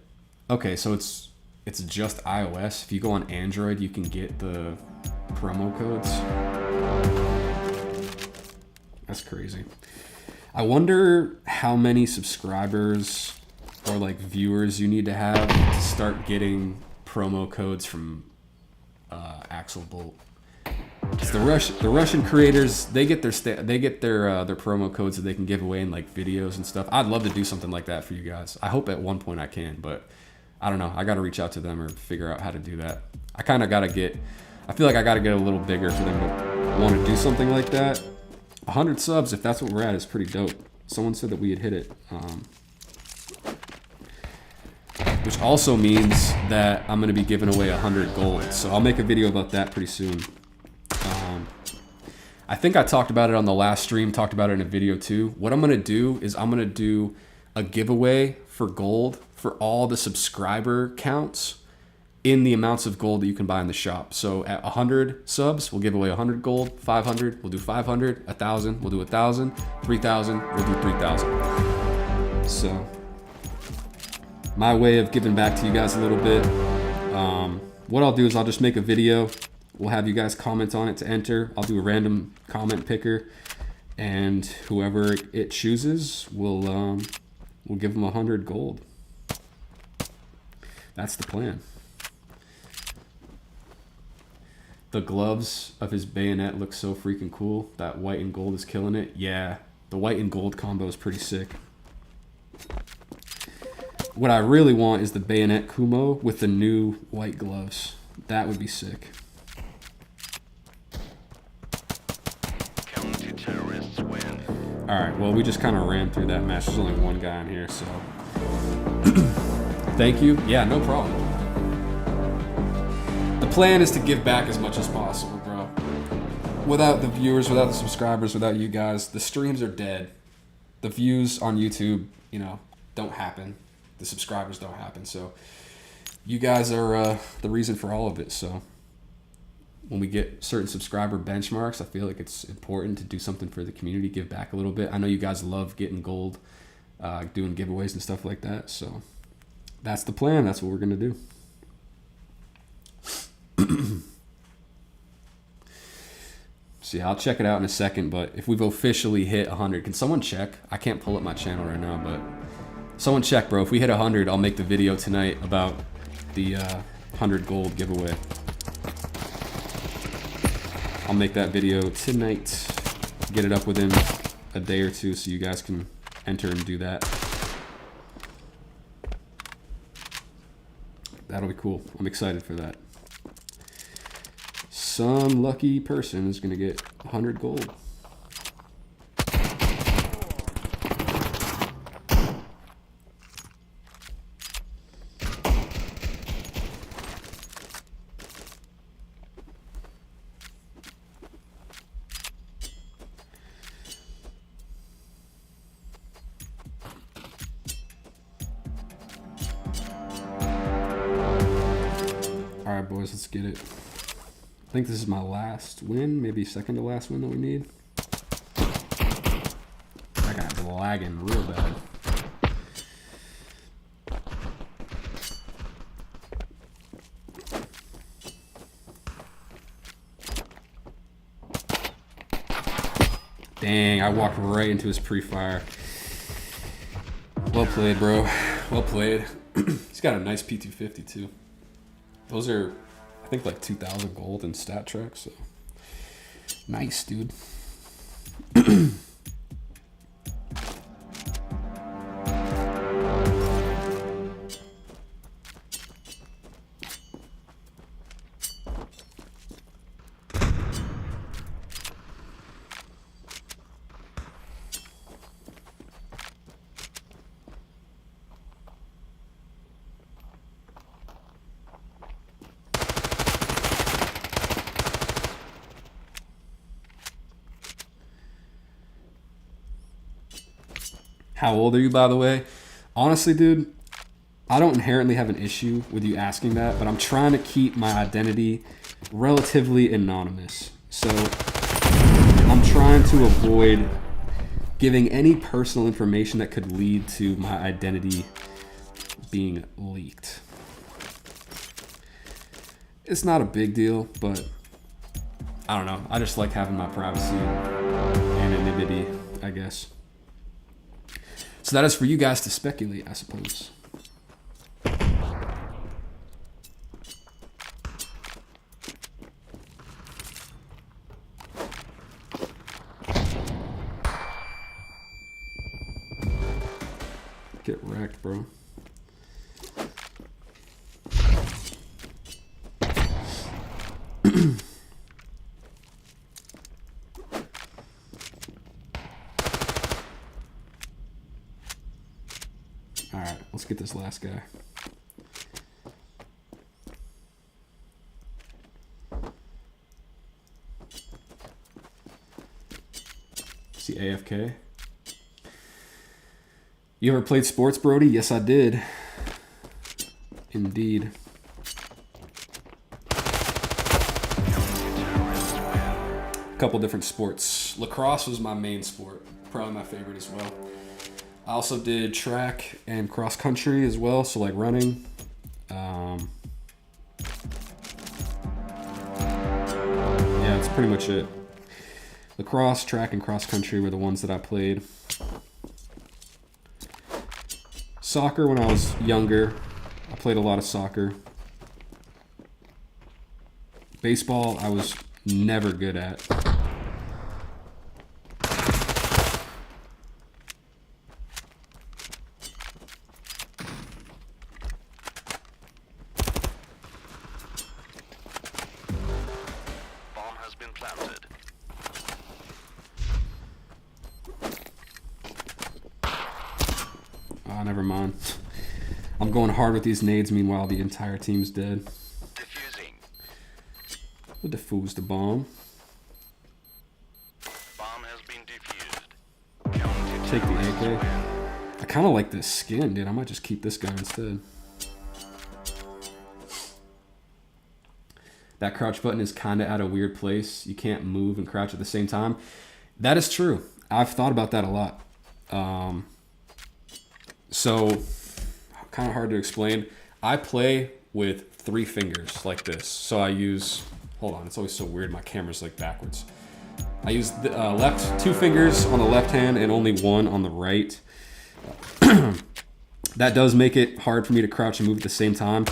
Okay, so it's just iOS. If you go on Android, you can get the promo codes. That's crazy. I wonder how many subscribers or like viewers you need to have to start getting promo codes from Axel Bolt. Because the Russian creators, they get their promo codes that they can give away in like videos and stuff. I'd love to do something like that for you guys. I hope at one point I can, but I don't know. I got to reach out to them or figure out how to do that. I feel like I got to get a little bigger for them to want to do something like that. 100 subs, if that's what we're at, is pretty dope. Someone said that we had hit it. Which also means that I'm going to be giving away 100 gold. So I'll make a video about that pretty soon. I think I talked about it on the last stream, talked about it in a video too. What I'm going to do is I'm going to do a giveaway for gold for all the subscriber counts in the amounts of gold that you can buy in the shop. So at 100 subs, we'll give away 100 gold. 500, we'll do 500. 1,000, we'll do 1,000. 3,000, we'll do 3,000. So my way of giving back to you guys a little bit. What I'll do is I'll just make a video. We'll have you guys comment on it to enter. I'll do a random comment picker, and whoever it chooses will give them 100 gold. That's the plan. The gloves of his bayonet look so freaking cool. That white and gold is killing it. Yeah, The white and gold combo is pretty sick. What I really want is the bayonet Kumo with the new white gloves. That would be sick. Counter-terrorists win. Alright, well, we just kind of ran through that match. There's only one guy in here, so... Thank you. Yeah, no problem. The plan is to give back as much as possible, bro. Without the viewers, without the subscribers, without you guys, the streams are dead. The views on YouTube, you know, don't happen. The subscribers don't happen, so you guys are the reason for all of it. So when we get certain subscriber benchmarks, I feel like it's important to do something for the community, give back a little bit. I know you guys love getting gold, doing giveaways and stuff like that, so that's the plan. That's what we're gonna do. See, I'll check it out in a second, but if we've officially hit 100, can someone check? I can't pull up my channel right now, but someone check, bro. If we hit 100, I'll make the video tonight about the 100 gold giveaway. I'll make that video tonight, get it up within a day or two so you guys can enter and do that. That'll be cool. I'm excited for that. Some lucky person is going to get 100 gold. All right, boys, let's get it. I think this is my last win, maybe second to last win that we need. I got lagging real bad. Dang, I walked right into his pre-fire. Well played, bro. Well played. He's got a nice P250 too. Those are, I think, like 2,000 gold in stat track, so nice, dude. How old are you, by the way? Honestly, dude, I don't inherently have an issue with you asking that, but I'm trying to keep my identity relatively anonymous. So I'm trying to avoid giving any personal information that could lead to my identity being leaked. It's not a big deal, but I don't know. I just like having my privacy and anonymity, I guess. So that is for you guys to speculate, I suppose. Get wrecked, bro. All right, let's get this last guy. See AFK? You ever played sports, Brody? Yes, I did. Indeed. A couple different sports. Lacrosse was my main sport. Probably my favorite as well. I also did track and cross country as well, so like running. Yeah, that's pretty much it. Lacrosse, track, and cross country were the ones that I played. Soccer when I was younger. I played a lot of soccer. Baseball, I was never good at. Oh, never mind. I'm going hard with these nades. Meanwhile, the entire team's dead. Defusing. We'll defuse the bomb. Bomb has been defused. Take the AK. I kind of like this skin, dude. I might just keep this guy instead. That crouch button is kind of at a weird place. You can't move and crouch at the same time. That is true. I've thought about that a lot. So, kind of hard to explain. I play with 3 fingers like this. So I use, hold on, it's always so weird. My camera's like backwards. I use the left 2 fingers on the left hand and only 1 on the right. That does make it hard for me to crouch and move at the same time.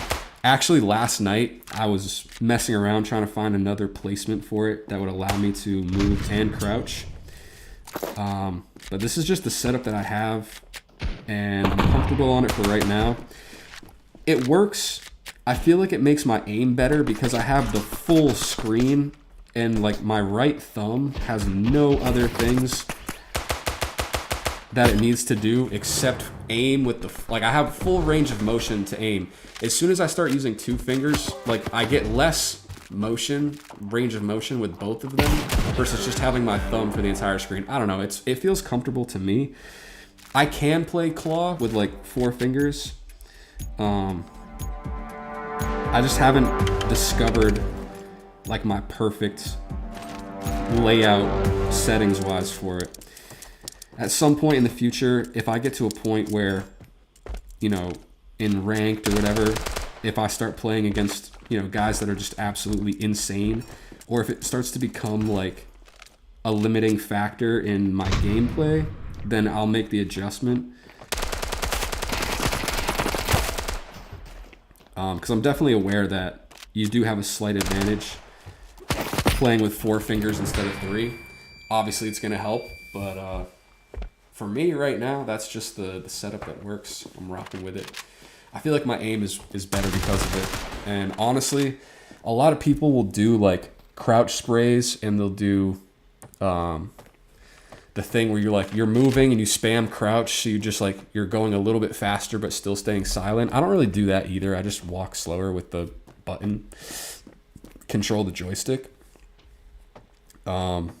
Actually, last night, I was messing around trying to find another placement for it that would allow me to move and crouch. But this is just the setup that I have, and I'm comfortable on it for right now. It works. I feel like it makes my aim better because I have the full screen, and like my right thumb has no other things that it needs to do except aim with the, like I have full range of motion to aim. As soon as I start using 2 fingers, like I get less range of motion with both of them versus just having my thumb for the entire screen. I don't know, it feels comfortable to me. I can play claw with like 4 fingers. I just haven't discovered like my perfect layout settings wise for it. At some point in the future, if I get to a point where, you know, in ranked or whatever, if I start playing against, you know, guys that are just absolutely insane, or if it starts to become like a limiting factor in my gameplay, then I'll make the adjustment. Because I'm definitely aware that you do have a slight advantage playing with 4 fingers instead of 3. Obviously, it's going to help, but for me right now, that's just the setup that works. I'm rocking with it. I feel like my aim is better because of it. And honestly, a lot of people will do like crouch sprays, and they'll do the thing where you're moving and you spam crouch, so you're going a little bit faster but still staying silent. I don't really do that either. I just walk slower with the button, control the joystick. But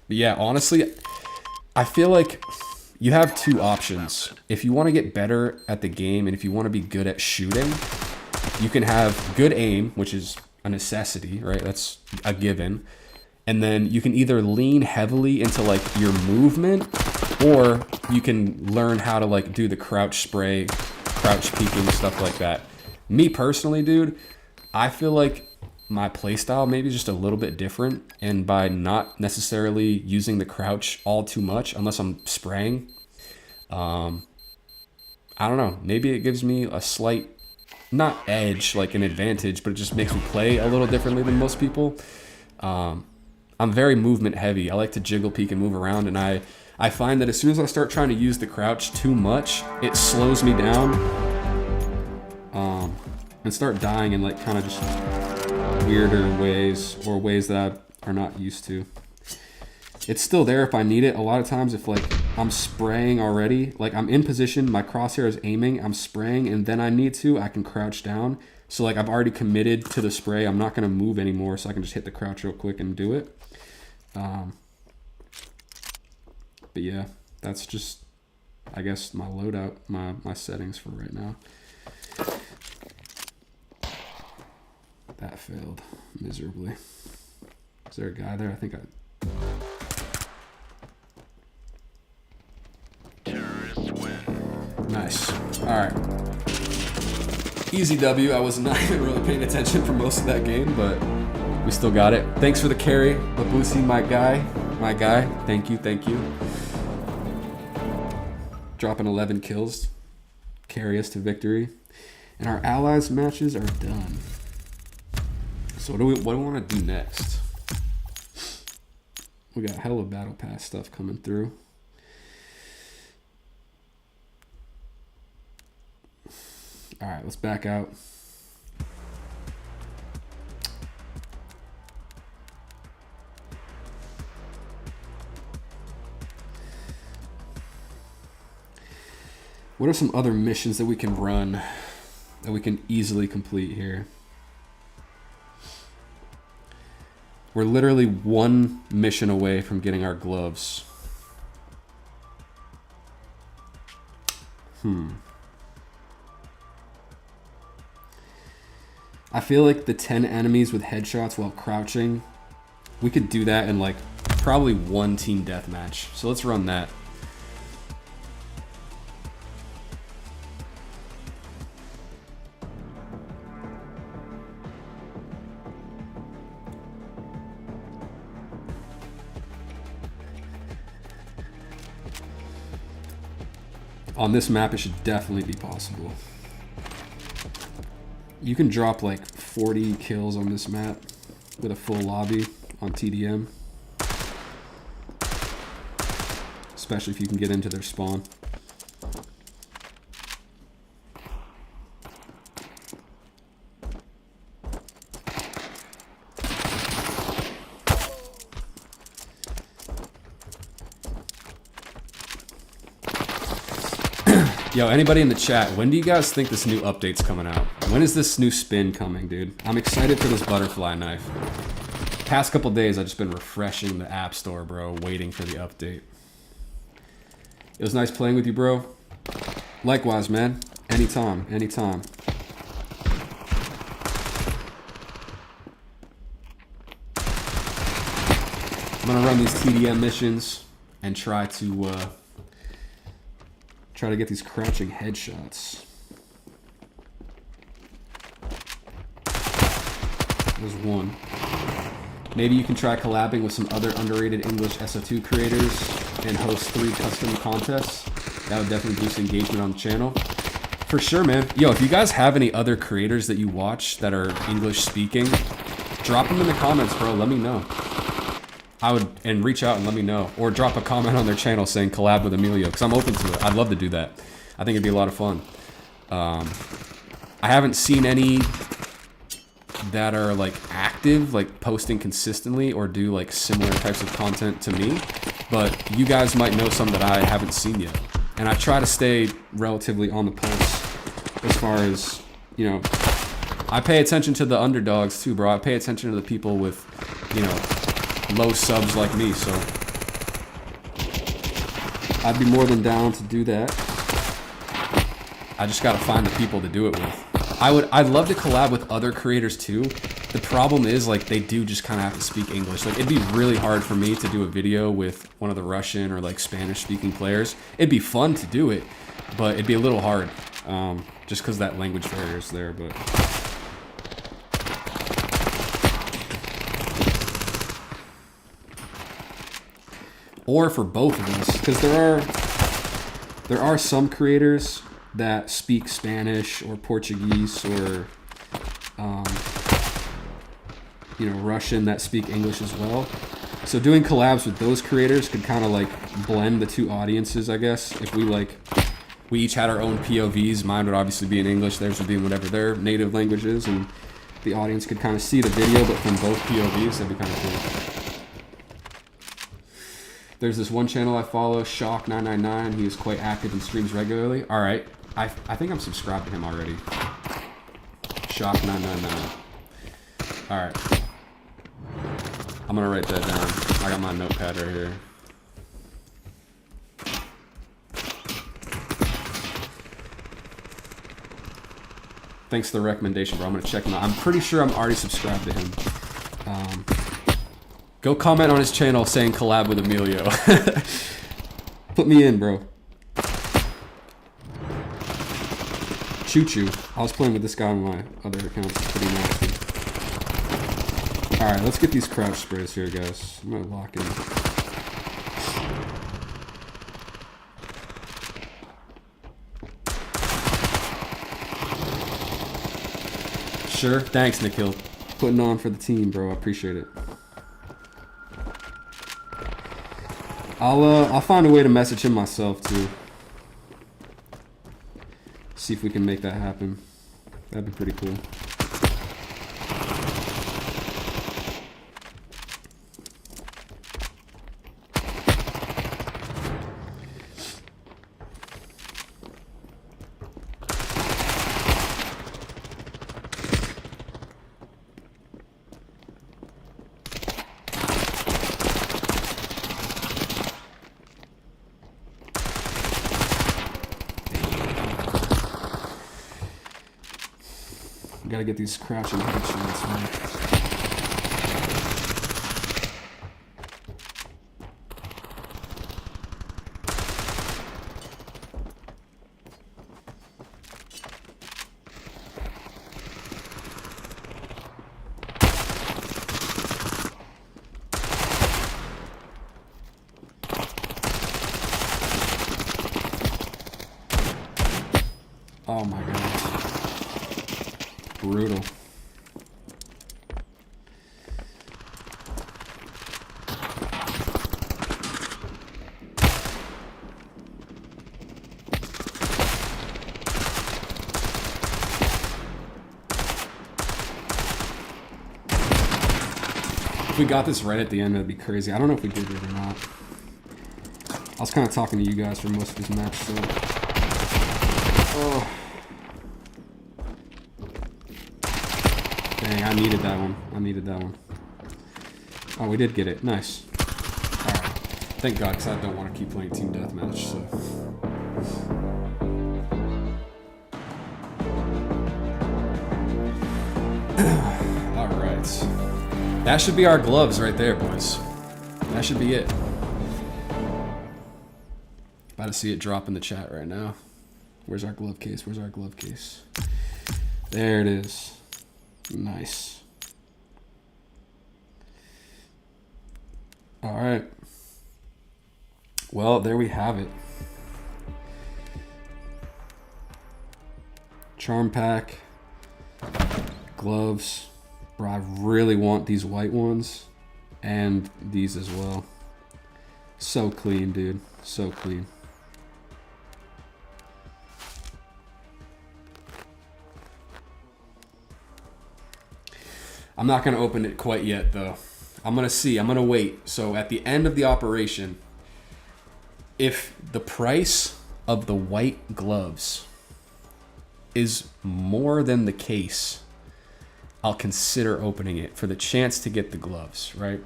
yeah, honestly, I feel like you have 2 options. If you want to get better at the game and if you want to be good at shooting, you can have good aim, which is a necessity, right? That's a given. And then you can either lean heavily into like your movement, or you can learn how to like do the crouch spray, crouch peeking, stuff like that. Me personally, dude, I feel like my playstyle maybe just a little bit different, and by not necessarily using the crouch all too much unless I'm spraying, I don't know, maybe it gives me a slight, not edge, like an advantage, but it just makes me play a little differently than most people. I'm very movement heavy. I like to jiggle, peek, and move around, and I find that as soon as I start trying to use the crouch too much, it slows me down, and start dying in like kind of just weirder ways, or ways that I are not used to. It's still there if I need it. A lot of times if like I'm spraying already, like I'm in position, my crosshair is aiming, I'm spraying, and then I need to, I can crouch down. So like I've already committed to the spray, I'm not going to move anymore, so I can just hit the crouch real quick and do it. But yeah, that's just, I guess, my loadout, my settings for right now. That failed miserably. Is there a guy there? I think Terrorists win. Nice. All right. Easy W. I was not even really paying attention for most of that game, but we still got it. Thanks for the carry, Labusi, my guy. Thank you. Dropping 11 kills. Carry us to victory. And our allies matches are done. So what do we want to do next? We got hella Battle Pass stuff coming through. All right, let's back out. What are some other missions that we can run that we can easily complete here? We're literally one mission away from getting our gloves. I feel like the 10 enemies with headshots while crouching, we could do that in like probably one team deathmatch. So let's run that. On this map, it should definitely be possible. You can drop like 40 kills on this map with a full lobby on TDM. Especially if you can get into their spawn. Yo, anybody in the chat, when do you guys think this new update's coming out? When is this new spin coming, dude? I'm excited for this butterfly knife. Past couple days, I've just been refreshing the App Store, bro, waiting for the update. It was nice playing with you, bro. Likewise, man. Anytime, anytime. I'm gonna run these TDM missions and try to get these crouching headshots. There's one. Maybe you can try collabing with some other underrated English SO2 creators and host 3 custom contests. That would definitely boost engagement on the channel. For sure, man. Yo, if you guys have any other creators that you watch that are English speaking, drop them in the comments, bro. Let me know. And reach out and let me know. Or drop a comment on their channel saying collab with Emilio, because I'm open to it. I'd love to do that. I think it'd be a lot of fun. I haven't seen any that are like active, like posting consistently or do like similar types of content to me. But you guys might know some that I haven't seen yet. And I try to stay relatively on the pulse as far as, you know, I pay attention to the underdogs too, bro. I pay attention to the people with, you know, low subs like me, so I'd be more than down to do that. I just gotta find the people to do it with. I'd love to collab with other creators too. The problem is like they do just kind of have to speak English. Like it'd be really hard for me to do a video with one of the Russian or like Spanish speaking players. It'd be fun to do it, but it'd be a little hard just because that language barrier is there. But or for both of us, because there are some creators that speak Spanish or Portuguese or you know, Russian that speak English as well. So doing collabs with those creators could kind of like blend the two audiences, I guess. If we each had our own POVs, mine would obviously be in English, theirs would be in whatever their native language is, and the audience could kind of see the video, but from both POVs, that'd be kind of cool. There's this one channel I follow, Shock999. He is quite active and streams regularly. All right, I think I'm subscribed to him already. Shock999. All right, I'm gonna write that down. I got my notepad right here. Thanks for the recommendation, bro. I'm gonna check him out. I'm pretty sure I'm already subscribed to him. Go comment on his channel saying collab with Emilio. Put me in, bro. Choo-choo. I was playing with this guy on my other account. It's pretty nasty. Alright, let's get these crouch sprays here, guys. I'm gonna lock in. Sure. Thanks, Nikhil. Putting on for the team, bro. I appreciate it. I'll find a way to message him myself too. See if we can make that happen. That'd be pretty cool. gotta get these crouching headshots, man. Oh my goodness. Brutal. If we got this right at the end, that'd be crazy. I don't know if we did it or not. I was kind of talking to you guys for most of this match, so... Oh. Dang, I needed that one. I needed that one. Oh, we did get it. Nice. Alright. Thank God, because I don't want to keep playing Team Deathmatch, so... Alright. That should be our gloves right there, boys. That should be it. About to see it drop in the chat right now. Where's our glove case? Where's our glove case? There it is. Nice. All right. Well, there we have it. Charm pack. Gloves. Bro, I really want these white ones. And these as well. So clean, dude. So clean. I'm not going to open it quite yet, though. I'm going to see. I'm going to wait. So at the end of the operation, if the price of the white gloves is more than the case, I'll consider opening it for the chance to get the gloves, right?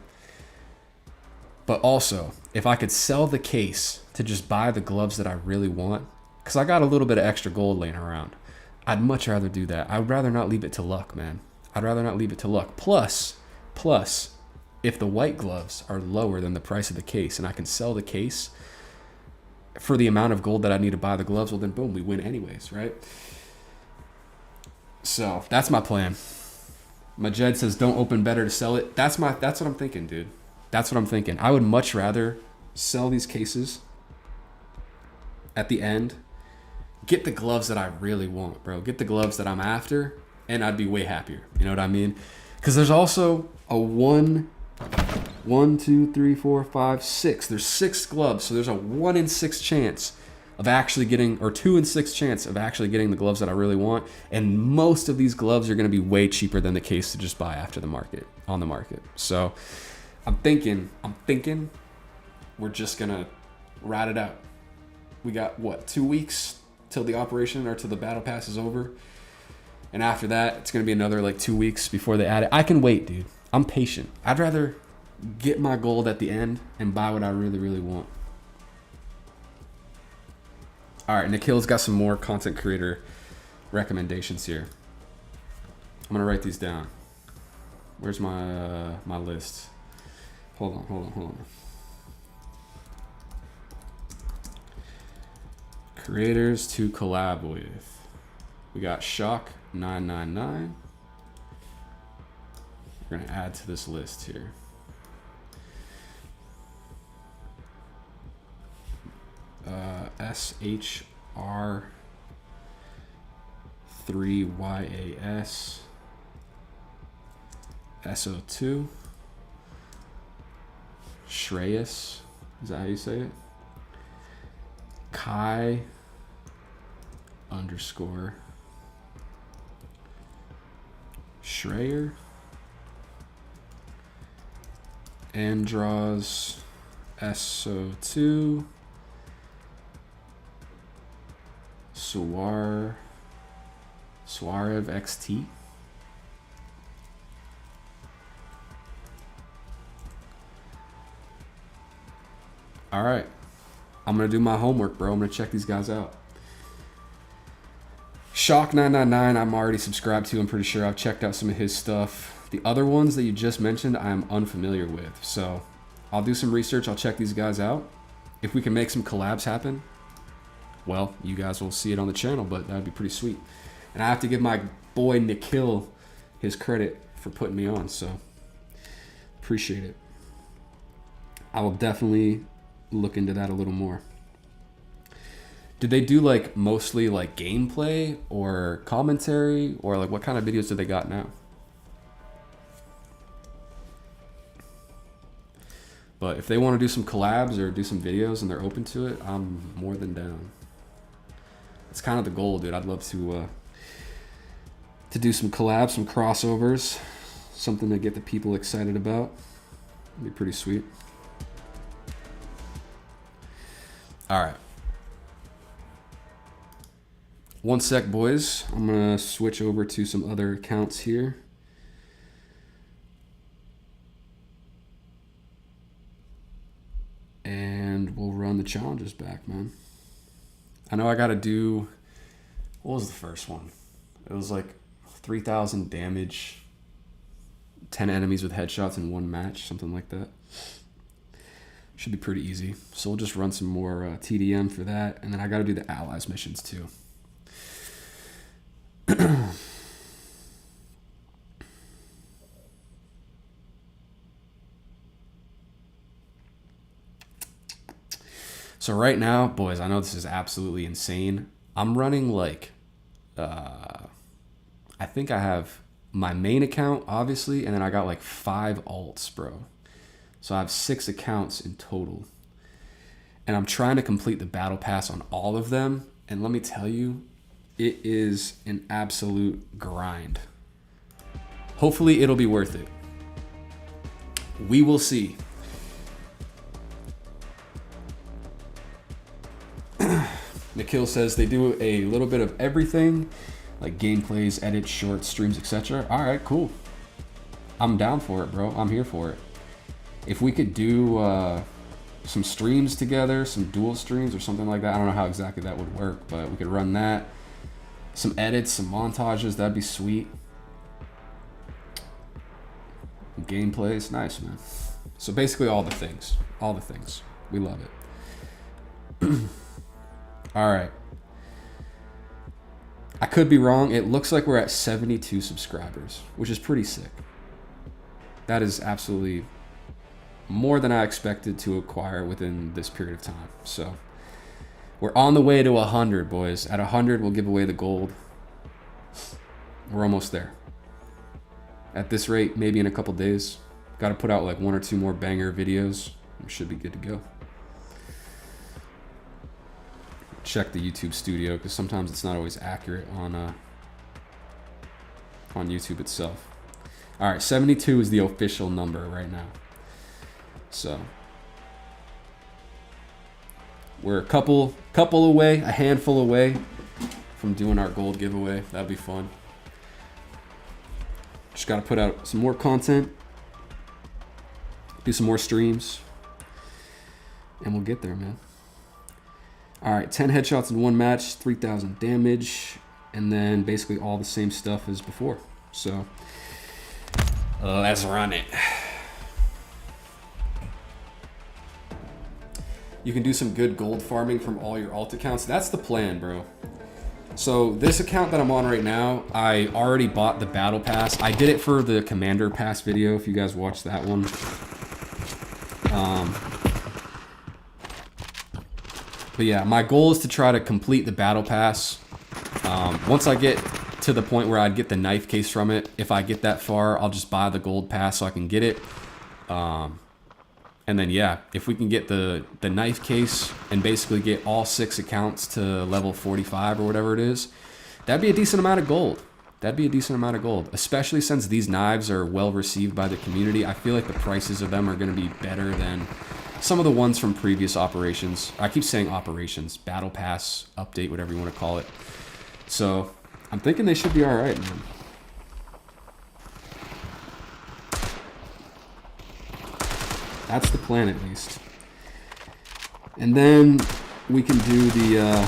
But also, if I could sell the case to just buy the gloves that I really want, because I got a little bit of extra gold laying around, I'd much rather do that. I'd rather not leave it to luck, man. I'd rather not leave it to luck. Plus, if the white gloves are lower than the price of the case and I can sell the case for the amount of gold that I need to buy the gloves, well then boom, we win anyways, right? So that's my plan. Majed says don't open better to sell it. That's what I'm thinking, dude. That's what I'm thinking. I would much rather sell these cases at the end, get the gloves that I really want, bro. Get the gloves that I'm after, and I'd be way happier. You know what I mean? Because there's also a 1, 2, 3, 4, 5, 6. There's 6 gloves, so there's a 1 in 6 chance of actually getting, or 2 in 6 chance of actually getting the gloves that I really want. And most of these gloves are going to be way cheaper than the case to just buy after the market, on the market. So I'm thinking we're just going to ride it out. We got, what, 2 weeks till the operation or till the battle pass is over? And after that, it's going to be another like 2 weeks before they add it. I can wait, dude. I'm patient. I'd rather get my gold at the end and buy what I really, really want. All right, Nikhil's got some more content creator recommendations here. I'm going to write these down. Where's my my list? Hold on. Creators to collab with. We got Shock 999. We're going to add to this list here. SHR3YAS SO2 Shreyas, is that how you say it? Kai _ Schreier, Andros SO2 Suarev XT. All right, I'm gonna do my homework, bro. I'm gonna check these guys out. Shock999, I'm already subscribed to. I'm pretty sure I've checked out some of his stuff. The other ones that you just mentioned, I'm unfamiliar with. So I'll do some research. I'll check these guys out. If we can make some collabs happen, well, you guys will see it on the channel, but that'd be pretty sweet. And I have to give my boy Nikhil his credit for putting me on, so appreciate it. I will definitely look into that a little more. Did they do like mostly like gameplay or commentary, or like what kind of videos do they got now? But if they want to do some collabs or do some videos and they're open to it, I'm more than down. It's kind of the goal, dude. I'd love to do some collabs, some crossovers, something to get the people excited about. It'd be pretty sweet. All right. One sec, boys. I'm gonna switch over to some other accounts here. And we'll run the challenges back, man. I know I gotta do, what was the first one? It was like 3,000 damage, 10 enemies with headshots in one match, something like that. Should be pretty easy. So we'll just run some more TDM for that. And then I gotta do the allies missions too. So right now, boys, I know this is absolutely insane. I'm running like, I think I have my main account, obviously, and then I got like 5 alts, bro. So I have 6 accounts in total. And I'm trying to complete the battle pass on all of them. And let me tell you, it is an absolute grind. Hopefully it'll be worth it. We will see. Nikhil says they do a little bit of everything, like gameplays, edits, shorts, streams, etc. All right, cool. I'm down for it, bro. I'm here for it. If we could do some streams together, some dual streams or something like that, I don't know how exactly that would work, but we could run that. Some edits, some montages, that'd be sweet. Gameplays, nice, man. So basically all the things. All the things. We love it. All right. I could be wrong. It looks like we're at 72 subscribers, which is pretty sick. That is absolutely more than I expected to acquire within this period of time. So we're on the way to 100, boys. At 100, we'll give away the gold. We're almost there. At this rate, maybe in a couple days. Got to put out like 1 or 2 more banger videos. We should be good to go. Check the YouTube studio because sometimes it's not always accurate on YouTube itself. All right, 72 is the official number right now. So we're a couple away, a handful away from doing our gold giveaway. That'll be fun. Just got to put out some more content, do some more streams, and we'll get there, man. All right, 10 headshots in one match, 3,000 damage, and then basically all the same stuff as before. So let's run it. You can do some good gold farming from all your alt accounts. That's the plan, bro. So this account that I'm on right now, I already bought the battle pass. I did it for the commander pass video, if you guys watched that one. But yeah, my goal is to try to complete the battle pass. Once I get to the point where I'd get the knife case from it, if I get that far, I'll just buy the gold pass so I can get it. And then yeah, if we can get the knife case and basically get all 6 accounts to level 45 or whatever it is, that'd be a decent amount of gold. That'd be a decent amount of gold, especially since these knives are well received by the community. I feel like the prices of them are going to be better than some of the ones from previous operations. I keep saying operations, battle pass, update, whatever you want to call it. So I'm thinking they should be all right, man. That's the plan, at least. And then we can do the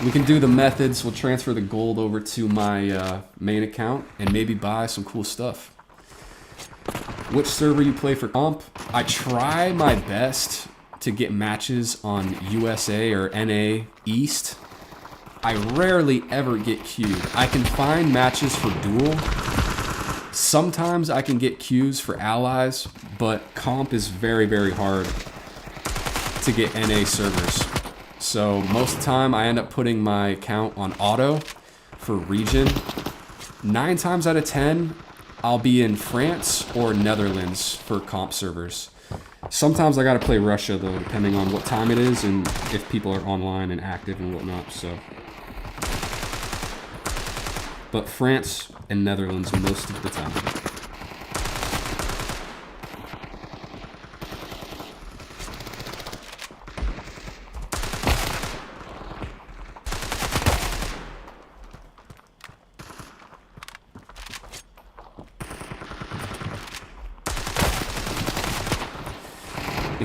We can do the methods. We'll transfer the gold over to my main account and maybe buy some cool stuff. Which server you play for comp? I try my best to get matches on USA or NA East. I rarely ever get queued. I can find matches for duel. Sometimes I can get queues for allies, but comp is very, very hard to get NA servers. So most of the time I end up putting my account on auto for region. 9 times out of 10, I'll be in France or Netherlands for comp servers. Sometimes I gotta play Russia though, depending on what time it is and if people are online and active and whatnot, so. But France and Netherlands most of the time.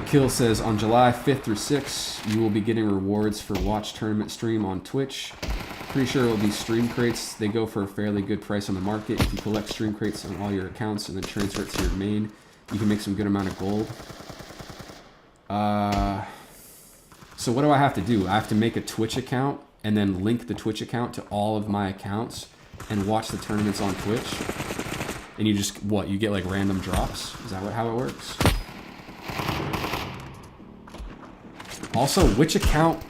Kill says, on July 5th through 6th, you will be getting rewards for watch tournament stream on Twitch. Pretty sure it will be stream crates. They go for a fairly good price on the market. If you collect stream crates on all your accounts and then transfer it to your main, you can make some good amount of gold. So what do I have to do? I have to make a Twitch account and then link the Twitch account to all of my accounts and watch the tournaments on Twitch. And you just, what, you get like random drops? Is that how it works? Also, which account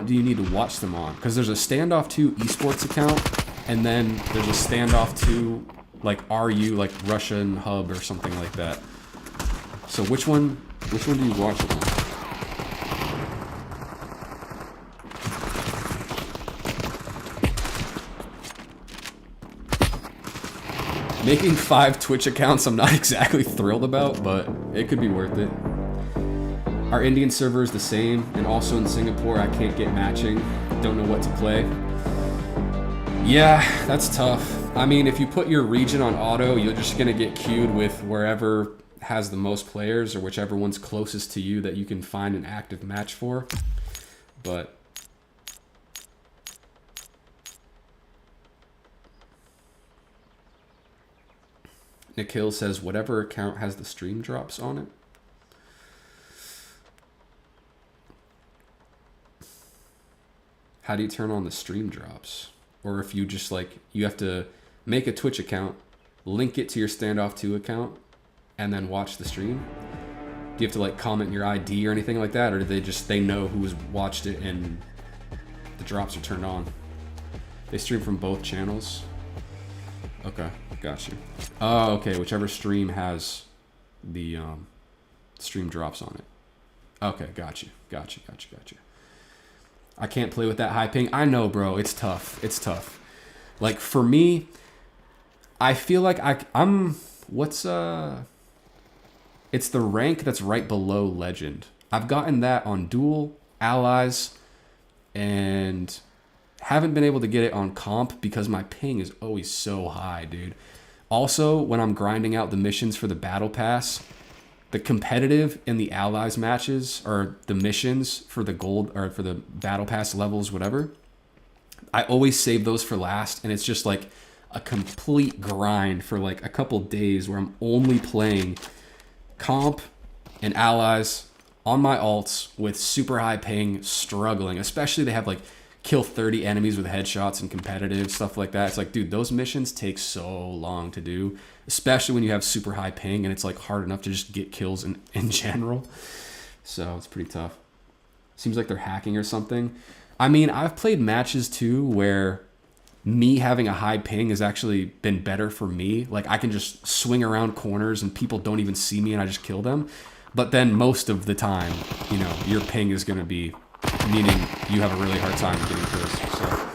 do you need to watch them on? Because there's a Standoff 2 esports account, and then there's a Standoff 2 like RU, like Russian hub or something like that. So which one do you watch it on? Making 5 Twitch accounts I'm not exactly thrilled about, but it could be worth it. Our Indian server is the same, and also in Singapore I can't get matching. Don't know what to play. Yeah, that's tough. I mean, if you put your region on auto, you're just gonna get queued with wherever has the most players or whichever one's closest to you that you can find an active match for. But Nikhil says whatever account has the stream drops on it. How do you turn on the stream drops? Or if you just like, you have to make a Twitch account, link it to your Standoff 2 account, and then watch the stream? Do you have to like comment your ID or anything like that? Or do they know who's watched it and the drops are turned on? They stream from both channels? Okay, got you. Oh, okay, whichever stream has the stream drops on it. Okay, got you. I can't play with that high ping. I know, bro. It's tough. It's tough. Like, for me, I feel like it's the rank that's right below Legend. I've gotten that on Duel, Allies, and haven't been able to get it on Comp because my ping is always so high, dude. Also, when I'm grinding out the missions for the Battle Pass, the competitive in the Allies matches, or the missions for the gold, or for the Battle Pass levels, whatever, I always save those for last, and it's just like a complete grind for like a couple days where I'm only playing Comp and Allies on my alts with super high ping, struggling. Especially they have like kill 30 enemies with headshots and competitive, stuff like that. It's like, dude, those missions take so long to do, especially when you have super high ping and it's like hard enough to just get kills in general. So it's pretty tough. Seems like they're hacking or something. I mean, I've played matches too where me having a high ping has actually been better for me. Like, I can just swing around corners and people don't even see me and I just kill them. But then most of the time, you know, your ping is going to be, meaning you have a really hard time getting kills. So,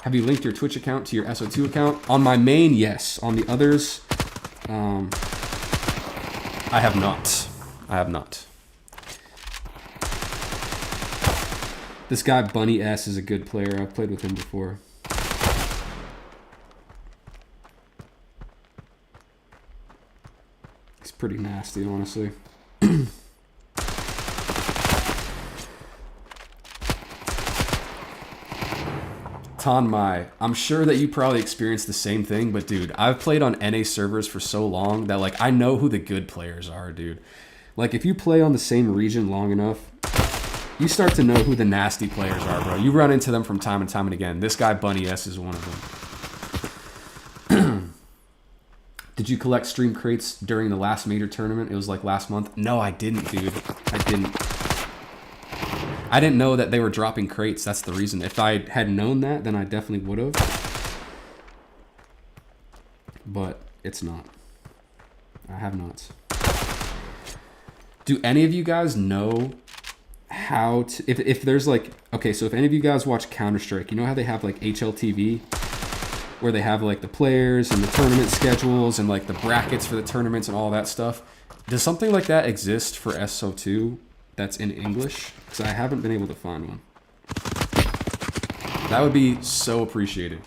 have you linked your Twitch account to your SO2 account? On my main, yes. On the others, I have not. This guy, Bunny S, is a good player. I've played with him before. He's pretty nasty, honestly. Tanmai, I'm sure that you probably experienced the same thing, but dude, I've played on NA servers for so long that like I know who the good players are, dude. Like if you play on the same region long enough, you start to know who the nasty players are, bro. You run into them from time and time and again. This guy, Bunny S, is one of them. Did you collect stream crates during the last major tournament? It was like last month. No, I didn't, dude. I didn't. I didn't know that they were dropping crates. That's the reason. If I had known that, then I definitely would have. But it's not. I have not. Do any of you guys know how to, if there's like, okay, so if any of you guys watch Counter-Strike, you know how they have like HLTV, where they have like the players and the tournament schedules and like the brackets for the tournaments and all that stuff. Does something like that exist for SO2 that's in English? Because I haven't been able to find one. That would be so appreciated.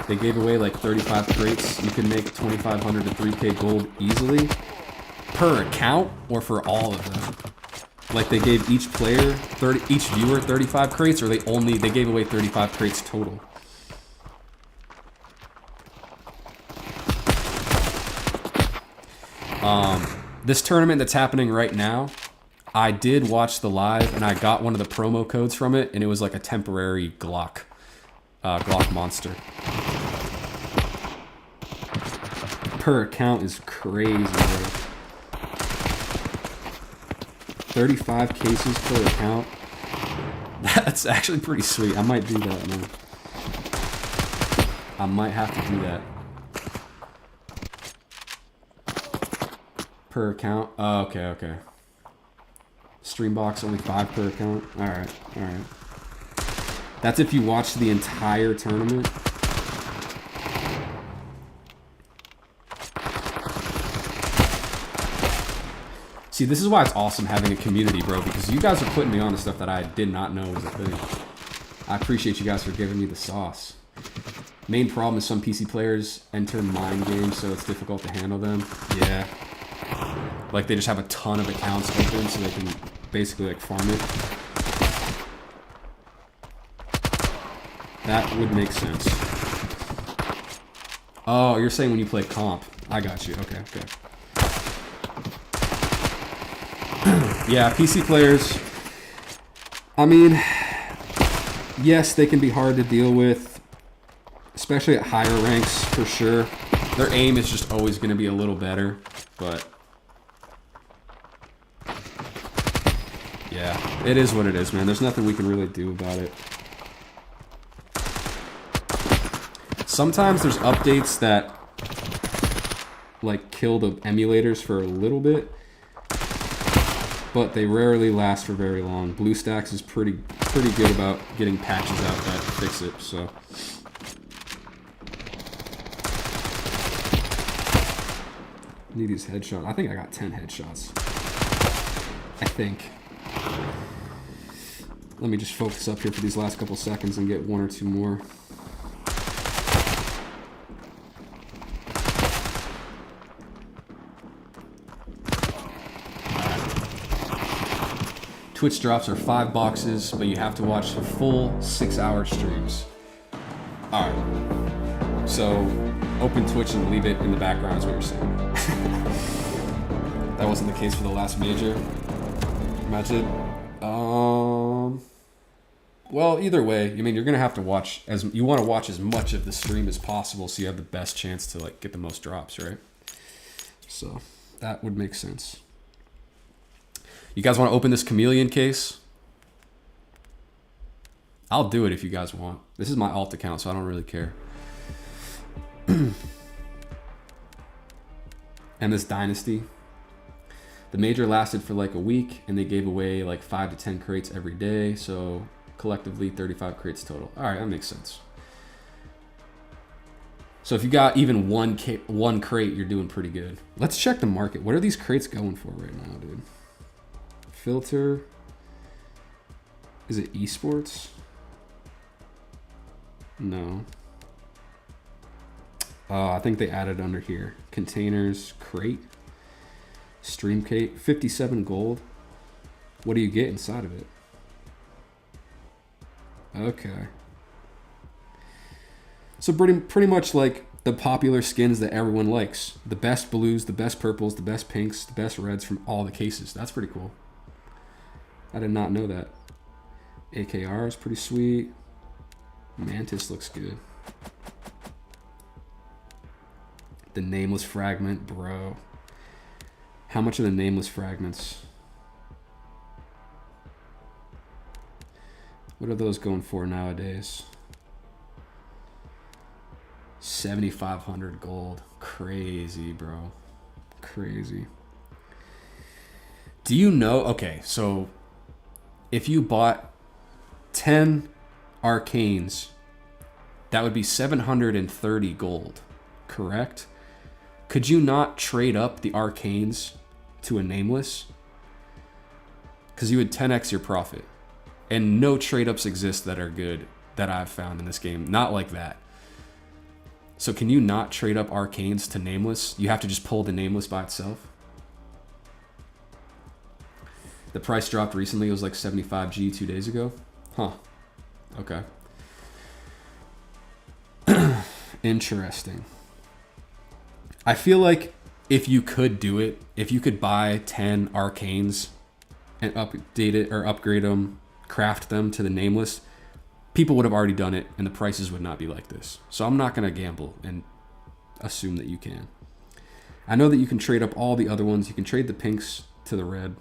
They gave away like 35 crates. You can make 2,500 to 3K gold easily per account or for all of them. Like they gave each player each viewer 35 crates, or they gave away 35 crates total. This tournament that's happening right now, I did watch the live and I got one of the promo codes from it, and it was like a temporary Glock monster. Per account is crazy, bro. 35 cases per account. That's actually pretty sweet. I might do that, man. I might have to do that. Per account. Oh, okay. Streambox only 5 per account. All right. That's if you watch the entire tournament. See, this is why it's awesome having a community, bro, because you guys are putting me on to stuff that I did not know was a thing. I appreciate you guys for giving me the sauce. Main problem is some PC players enter mind games, so it's difficult to handle them. Yeah. Like, they just have a ton of accounts open, so they can basically, like, farm it. That would make sense. Oh, you're saying when you play comp. I got you. Okay. Yeah, PC players, I mean, yes, they can be hard to deal with, especially at higher ranks, for sure. Their aim is just always going to be a little better, but yeah, it is what it is, man. There's nothing we can really do about it. Sometimes there's updates that, like, kill the emulators for a little bit, but they rarely last for very long. BlueStacks is pretty good about getting patches out that fix it, so. Need these headshots. I think I got 10 headshots. I think. Let me just focus up here for these last couple seconds and get 1 or 2 more. Twitch drops are 5 boxes, but you have to watch the full 6-hour streams. Alright. So, open Twitch and leave it in the background is what you're saying. That wasn't the case for the last major. Imagine. Well, either way, I mean, you're going to have to watch, you want to watch as much of the stream as possible so you have the best chance to, like, get the most drops, right? So, that would make sense. You guys want to open this chameleon case? I'll do it if you guys want. This is my alt account, so I don't really care. And this dynasty. The major lasted for like a week, and they gave away like 5 to 10 crates every day, so collectively 35 crates total. All right, that makes sense. So if you got even one crate, you're doing pretty good. Let's check the market. What are these crates going for right now, dude? Filter. Is it esports? No. I think they added under here. Containers, crate. Stream Kate, 57 gold. What do you get inside of it? Okay. So pretty much like the popular skins that everyone likes. The best blues, the best purples, the best pinks, the best reds from all the cases. That's pretty cool. I did not know that. AKR is pretty sweet. Mantis looks good. The Nameless Fragment, bro. How much are the Nameless Fragments? What are those going for nowadays? 7,500 gold. Crazy, bro. Crazy. Do you know? Okay, so if you bought 10 arcanes, that would be 730 gold, correct? Could you not trade up the arcanes to a nameless? Because you would 10x your profit. And no trade-ups exist that are good that I've found in this game. Not like that. So can you not trade up arcanes to nameless? You have to just pull the nameless by itself? The price dropped recently. It was like 75G 2 days ago. Huh. Okay. Interesting. I feel like if you could do it, if you could buy 10 arcanes and update it or upgrade them, craft them to the nameless, people would have already done it and the prices would not be like this. So I'm not going to gamble and assume that you can. I know that you can trade up all the other ones. You can trade the pinks to the red,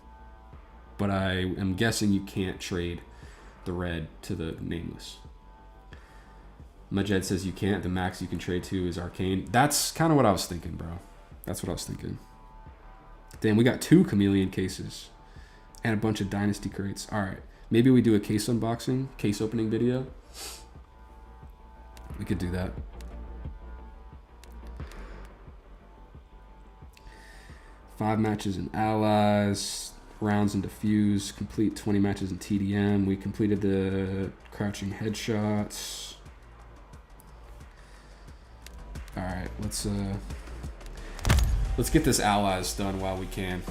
but I am guessing you can't trade the red to the nameless. Majed says you can't. The max you can trade to is arcane. That's kind of what I was thinking, bro. That's what I was thinking. Damn, we got 2 chameleon cases and a bunch of dynasty crates. All right. Maybe we do a case unboxing, case opening video. We could do that. Five matches in allies, rounds in defuse, complete 20 matches in TDM. We completed the crouching headshots. All right, let's get this allies done while we can.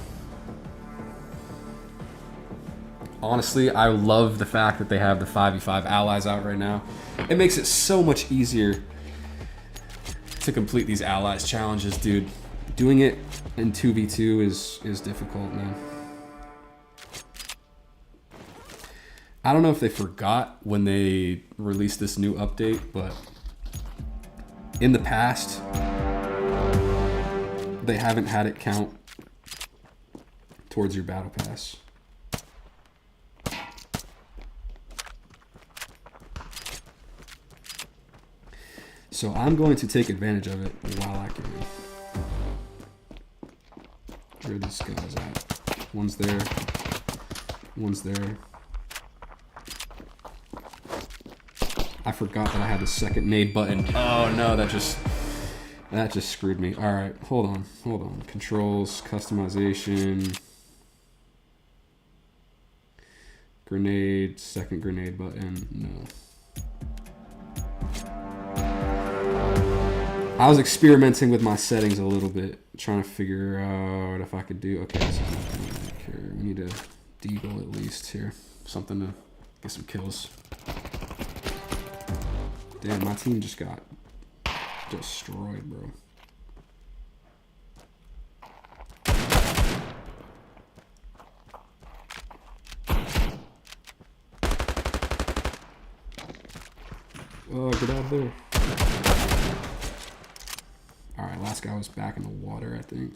Honestly, I love the fact that they have the 5v5 allies out right now. It makes it so much easier to complete these allies challenges, dude. Doing it in 2v2 is difficult, man. I don't know if they forgot when they released this new update, but in the past, they haven't had it count towards your battle pass. So I'm going to take advantage of it while I can. Where are these guys at? One's there. One's there. I forgot that I had the second nade button. Oh no, that just screwed me. All right, hold on. Controls, customization, grenade, second grenade button. No. I was experimenting with my settings a little bit, trying to figure out if I could do. Okay, this is not gonna work here. We need a deagle at least here, something to get some kills. Damn, my team just got destroyed, bro. Oh, get out of there. Alright, last guy was back in the water, I think.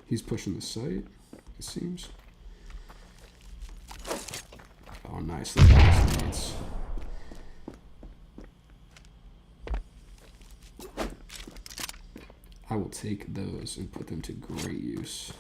He's pushing the site, it seems. Oh, nice. Look at those nades. I will take those and put them to great use.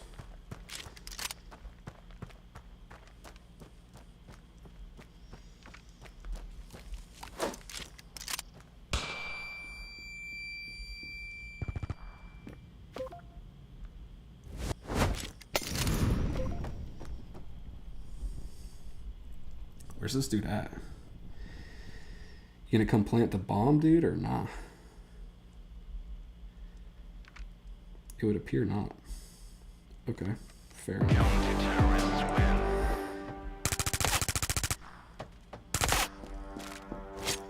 Where's this dude at? You gonna come plant the bomb, dude, or nah? It would appear not. Okay, fair enough. Counter-terrorists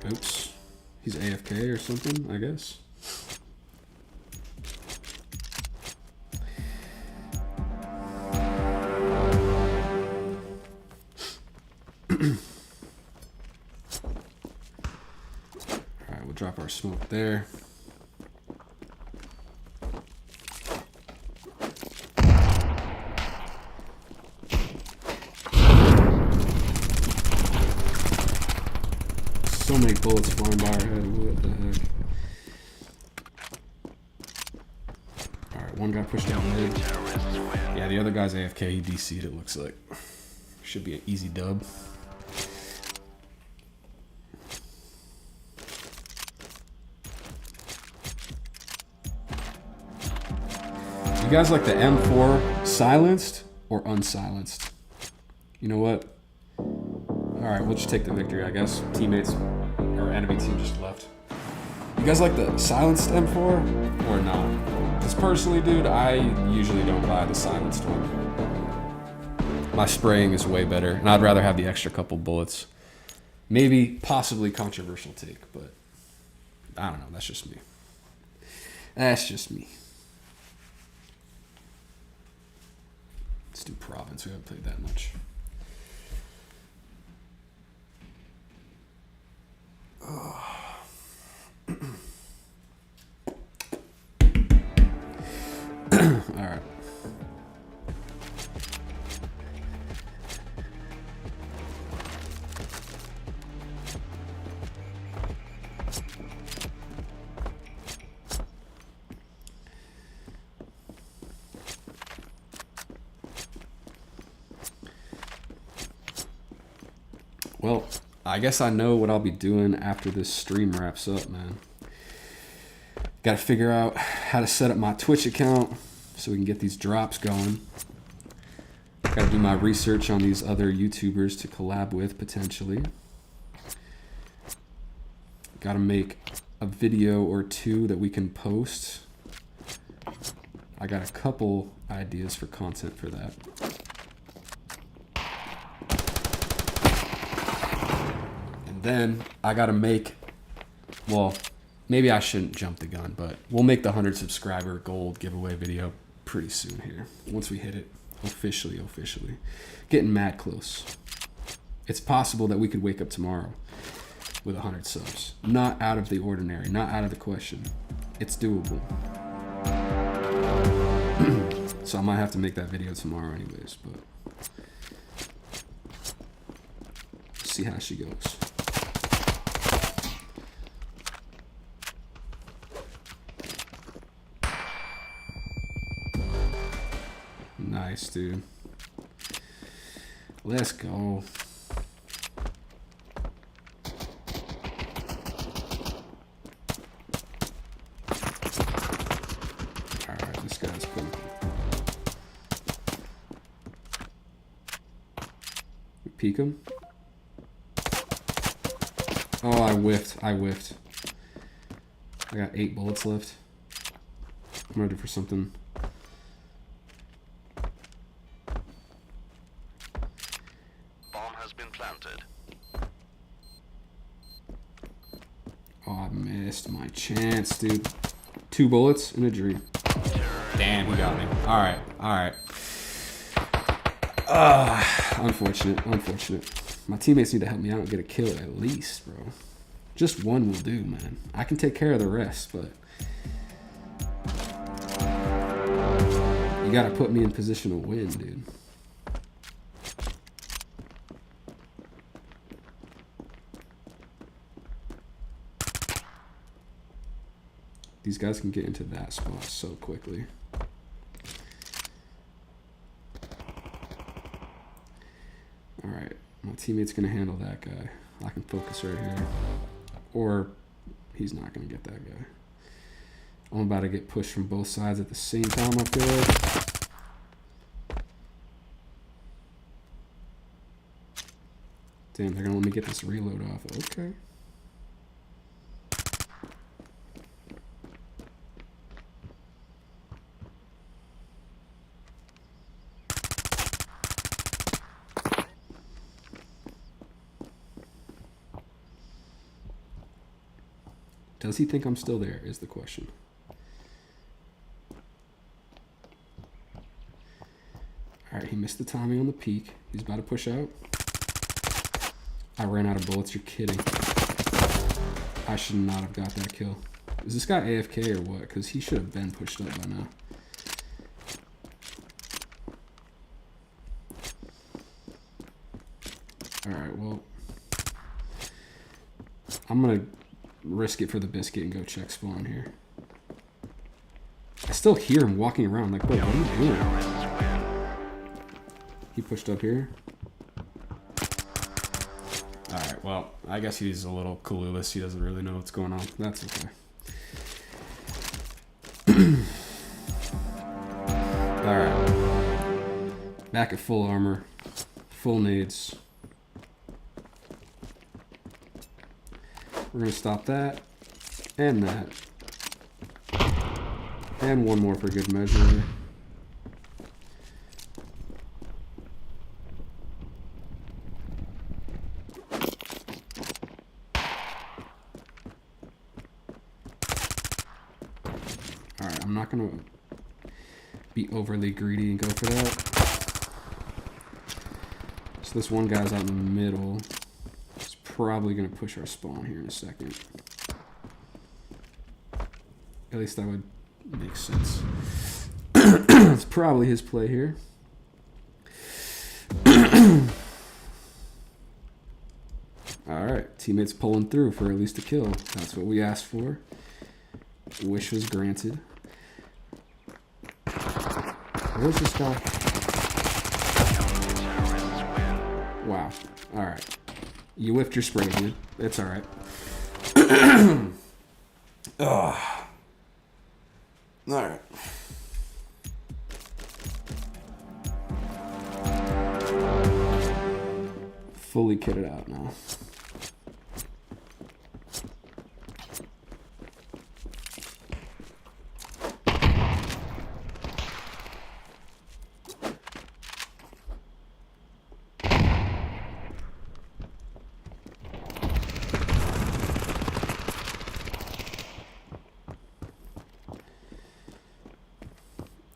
win. Oops. He's AFK or something, I guess. Alright, we'll drop our smoke there. So many bullets flying by our head. What the heck? Alright, one guy pushed down mid. Yeah, the other guy's AFK. He DC'd, it looks like. Should be an easy dub. You guys like the M4 silenced or unsilenced? You know what? Alright, we'll just take the victory, I guess. Teammates or enemy team just left. You guys like the silenced M4 or not? Because personally, dude, I usually don't buy the silenced one. My spraying is way better, and I'd rather have the extra couple bullets. Maybe, possibly controversial take, but I don't know. That's just me. That's just me. Let's do Province. We haven't played that much. All right. Well, I guess I know what I'll be doing after this stream wraps up, man. Got to figure out how to set up my Twitch account so we can get these drops going. Got to do my research on these other YouTubers to collab with, potentially. Got to make a video or two that we can post. I got a couple ideas for content for that. Then I gotta make, well, maybe I shouldn't jump the gun, but we'll make the 100 subscriber gold giveaway video pretty soon here. Once we hit it officially. Getting mad close. It's possible that we could wake up tomorrow with 100 subs. Not out of the ordinary, not out of the question. It's doable. So I might have to make that video tomorrow anyways, but see how she goes. Nice, dude. Let's go. Alright, this guy's cool. We peek him. Oh, I whiffed. I got 8 bullets left. I'm ready for something. Oh, I missed my chance, dude. 2 bullets and a dream. Damn, he got me. All right. Unfortunate. My teammates need to help me out and get a kill at least, bro. Just one will do, man. I can take care of the rest, but you gotta put me in position to win, dude. These guys can get into that spot so quickly. All right, my teammate's gonna handle that guy. I can focus right here. Or he's not gonna get that guy. I'm about to get pushed from both sides at the same time, I feel like. Damn, they're gonna let me get this reload off. Okay. Does he think I'm still there is the question. Alright, he missed the timing on the peak. He's about to push out. I ran out of bullets, you're kidding. I should not have got that kill. Is this guy AFK or what? Because he should have been pushed up by now. Alright, well. I'm going to risk it for the biscuit and go check spawn here. I still hear him walking around like, bro, what are you doing? He pushed up here. Alright, well, I guess he's a little clueless. He doesn't really know what's going on. That's okay. Alright. Back at full armor. Full nades. We're going to stop that. And that. And one more for good measure. Alright, I'm not going to be overly greedy and go for that. So this one guy's out in the middle. He's probably going to push our spawn here in a second. At least that would make sense. It's probably his play here. Alright, teammates pulling through for at least a kill. That's what we asked for. Wish was granted. Where's this guy? Wow. Alright. You whiffed your spray, dude. It's alright. Ugh. Alright. Fully kitted out now.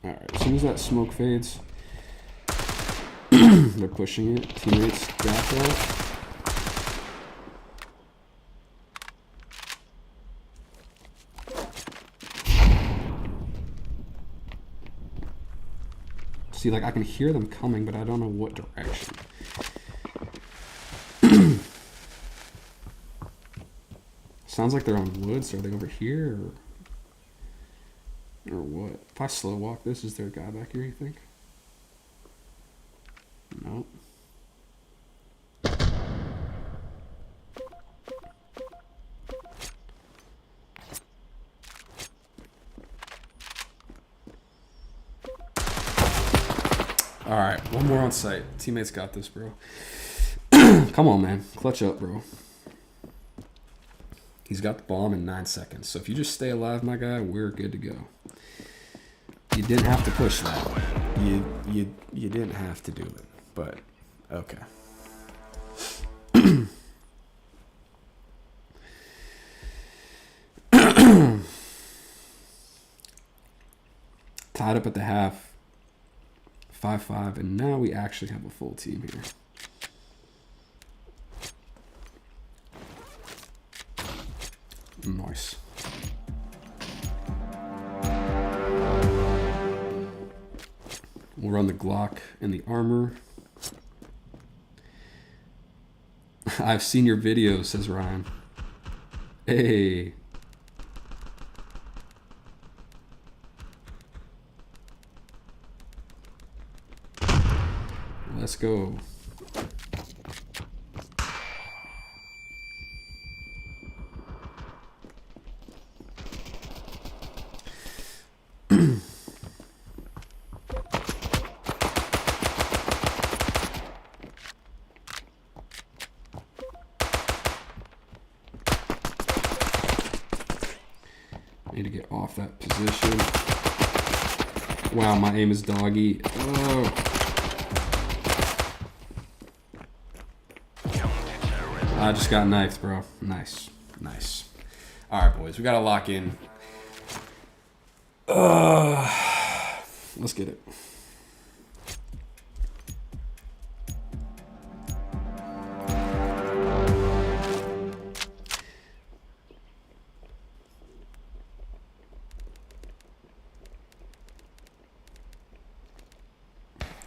Alright, as soon as that smoke fades, they're pushing it. Teammates got that. See, like, I can hear them coming, but I don't know what direction. Sounds like they're on woods. Are they over here? Or what? If I slow walk this, is there a guy back here, you think? Nope. Alright, one more on site. Teammates got this, bro. Come on, man. Clutch up, bro. He's got the bomb in 9 seconds. So if you just stay alive, my guy, we're good to go. You didn't have to push that. You didn't have to do it. But, okay. Tied up at the half. 5-5. And now we actually have a full team here. Nice. We'll run the Glock and the armor. I've seen your videos, says Ryan. Hey. Let's go. need to get off that position. Wow, my aim is doggy. Oh. I just got knifed, bro. Nice. Nice. All right, boys. We got to lock in. Let's get it.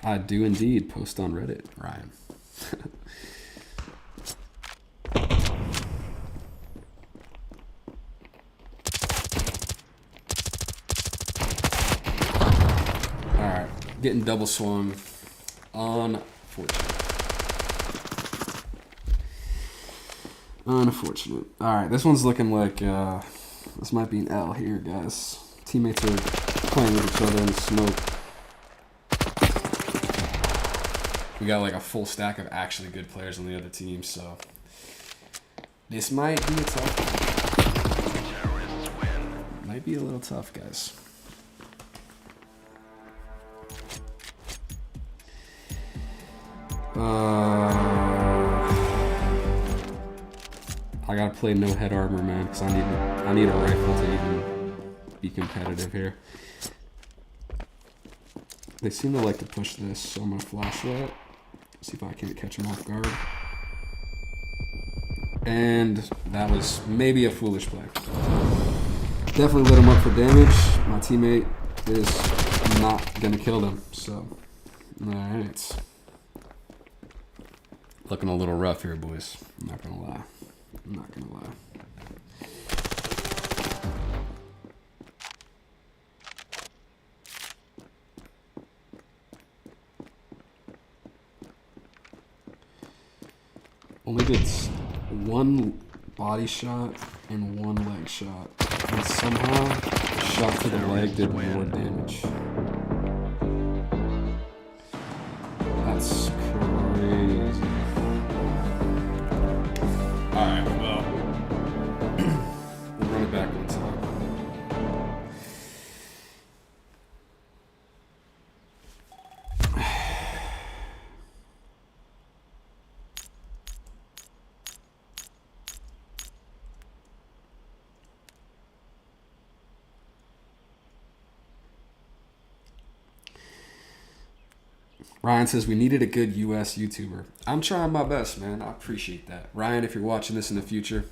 I do indeed post on Reddit, Ryan. Alright, getting double swung. Unfortunate. Unfortunate. Alright, this one's looking like this might be an L here, guys. Teammates are playing with each other in the smoke. We got like a full stack of actually good players on the other team, so this might be a tough one. Might be a little tough, guys. I gotta play no head armor, man, because I need a rifle to even be competitive here. They seem to like to push this, so I'm gonna flash that. See if I can't catch him off guard. And that was maybe a foolish play. Definitely lit him up for damage. My teammate is not gonna kill them, so. Alright. Looking a little rough here, boys. I'm not gonna lie. I'm not gonna lie. Only did one body shot and one leg shot. And somehow, the shot to the leg did more damage. That's crazy. Alright, well. We'll run it back one time. Ryan says we needed a good US YouTuber. I'm trying my best, man. I appreciate that. Ryan, if you're watching this in the future,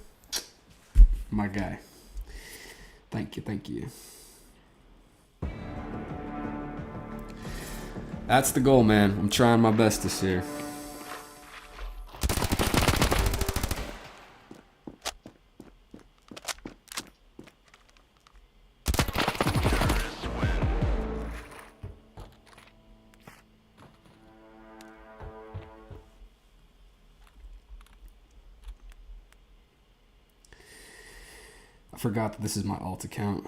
my guy. Thank you, thank you. That's the goal, man. I'm trying my best this year. I forgot that this is my alt account.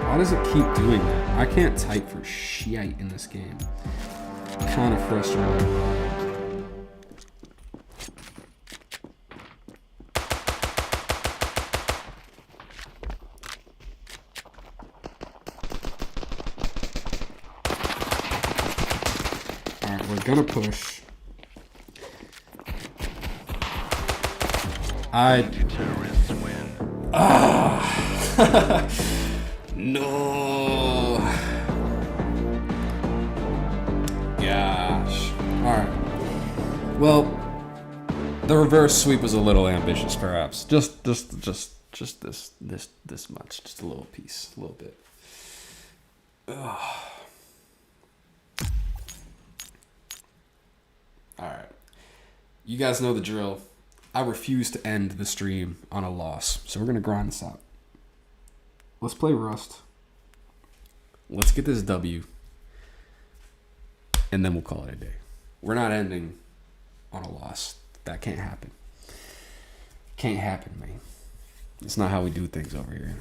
Why does it keep doing that? I can't type for shite in this game. Kind of frustrating. We're gonna push. No. Gosh. Alright. Well, the reverse sweep was a little ambitious, perhaps. Just this much. Just a little piece. A little bit. Alright. You guys know the drill. I refuse to end the stream on a loss. So we're going to grind this out. Let's play Rust. Let's get this W. And then we'll call it a day. We're not ending on a loss. That can't happen. Can't happen, man. It's not how we do things over here.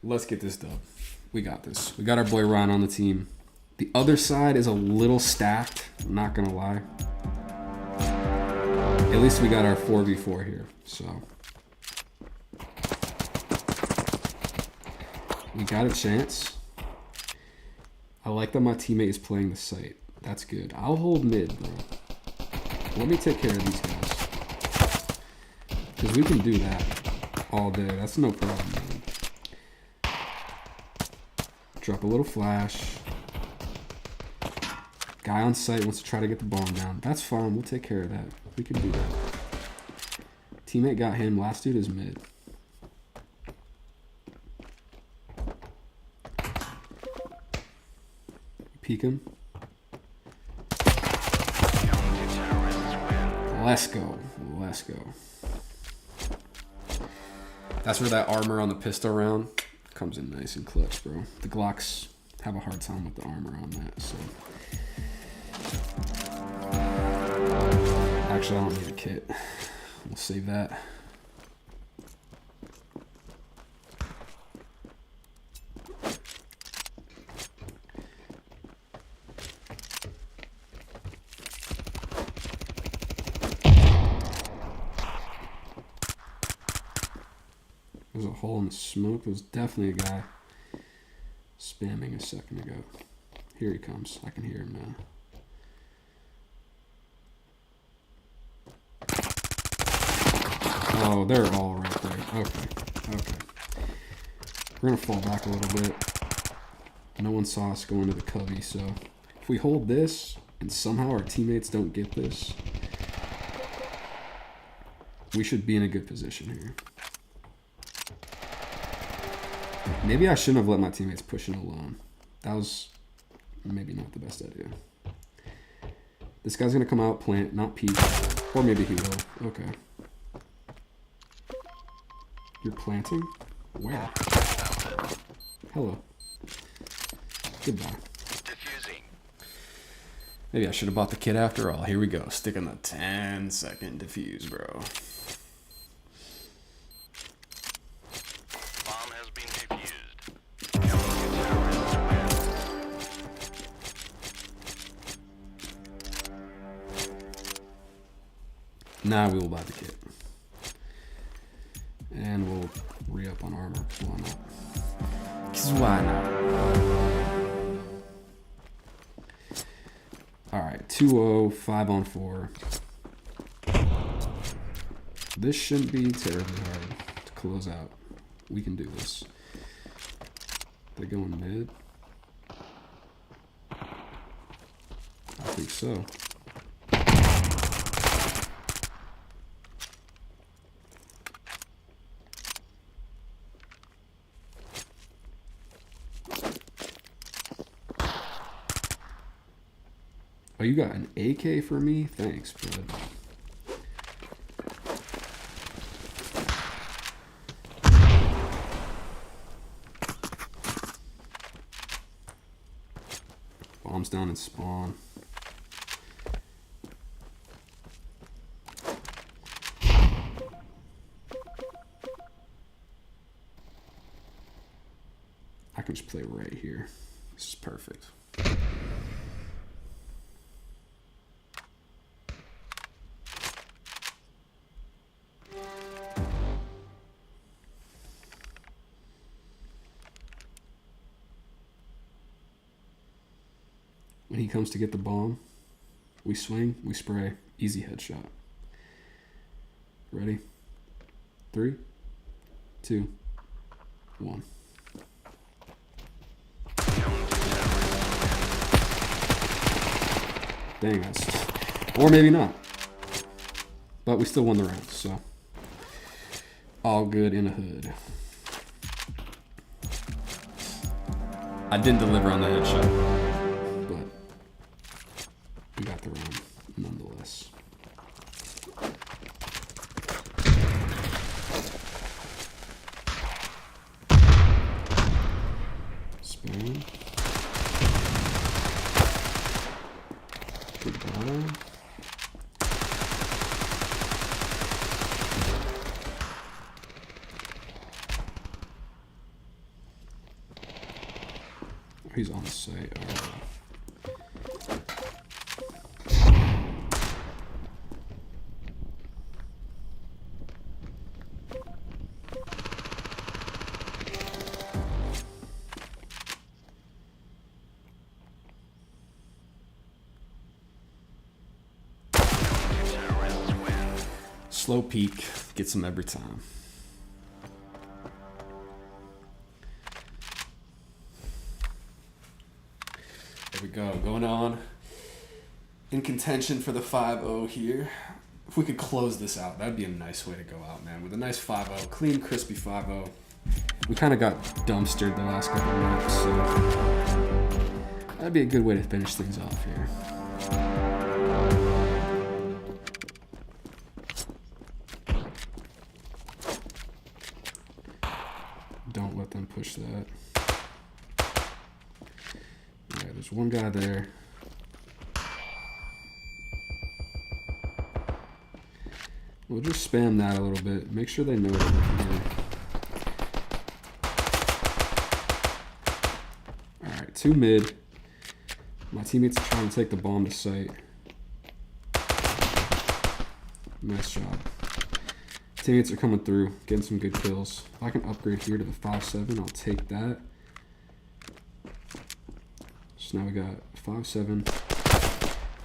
Let's get this done. We got this. We got our boy Ryan on the team. The other side is a little stacked. I'm not going to lie. At least we got our 4v4 here. So we got a chance. I like that my teammate is playing the site. That's good. I'll hold mid, bro. Let me take care of these guys. Because we can do that all day. That's no problem, man. Drop a little flash. Guy on site wants to try to get the bomb down. That's fine. We'll take care of that. We can do that. Teammate got him. Last dude is mid. Peek him. Let's go. Let's go. That's where that armor on the pistol round comes in nice and clutch, bro. The Glocks have a hard time with the armor on that, so. Actually, I don't need a kit. We'll save that. There's a hole in the smoke. There's definitely a guy spamming a second ago. Here he comes. I can hear him now. Oh, they're all right there. Okay. Okay. We're going to fall back a little bit. No one saw us go into the cubby, so if we hold this and somehow our teammates don't get this, we should be in a good position here. Maybe I shouldn't have let my teammates push in alone. That was maybe not the best idea. This guy's going to come out, plant, not peek. Or maybe he will. Okay. You're planting? Where? Hello. Goodbye. Defusing. Maybe I should have bought the kit after all. Here we go. Sticking the 10-second defuse, bro. Bomb has been defused. Terrorists win. Now we will buy the kit. And we'll re-up on armor. Why not? Because why not? Alright, 2-0, 5-on-4. This shouldn't be terribly hard to close out. We can do this. They're going mid. I think so. Oh, you got an AK for me? Thanks, bud. Bombs down in spawn. I can just play right here. This is perfect. When he comes to get the bomb, we swing, we spray, easy headshot. Ready? 3, 2, 1. Dang us. Or maybe not. But we still won the round, so all good in a hood. I didn't deliver on the headshot. We got the round, nonetheless. Spam. Goodbye. He's on the site. All right. Slow peak, gets them every time. There we go, going on in contention for the 5-0 here. If we could close this out, that'd be a nice way to go out, man. With a nice 5-0, clean, crispy 5-0. We kind of got dumpstered the last couple of maps, so that'd be a good way to finish things off here. Don't let them push that. Yeah, there's one guy there. We'll just spam that a little bit. Make sure they know what we're doing. Alright, 2 mid. My teammates are trying to take the bomb to site. Nice job. Teammates are coming through, getting some good kills. If I can upgrade here to the 5-7, I'll take that. So now we got 5-7.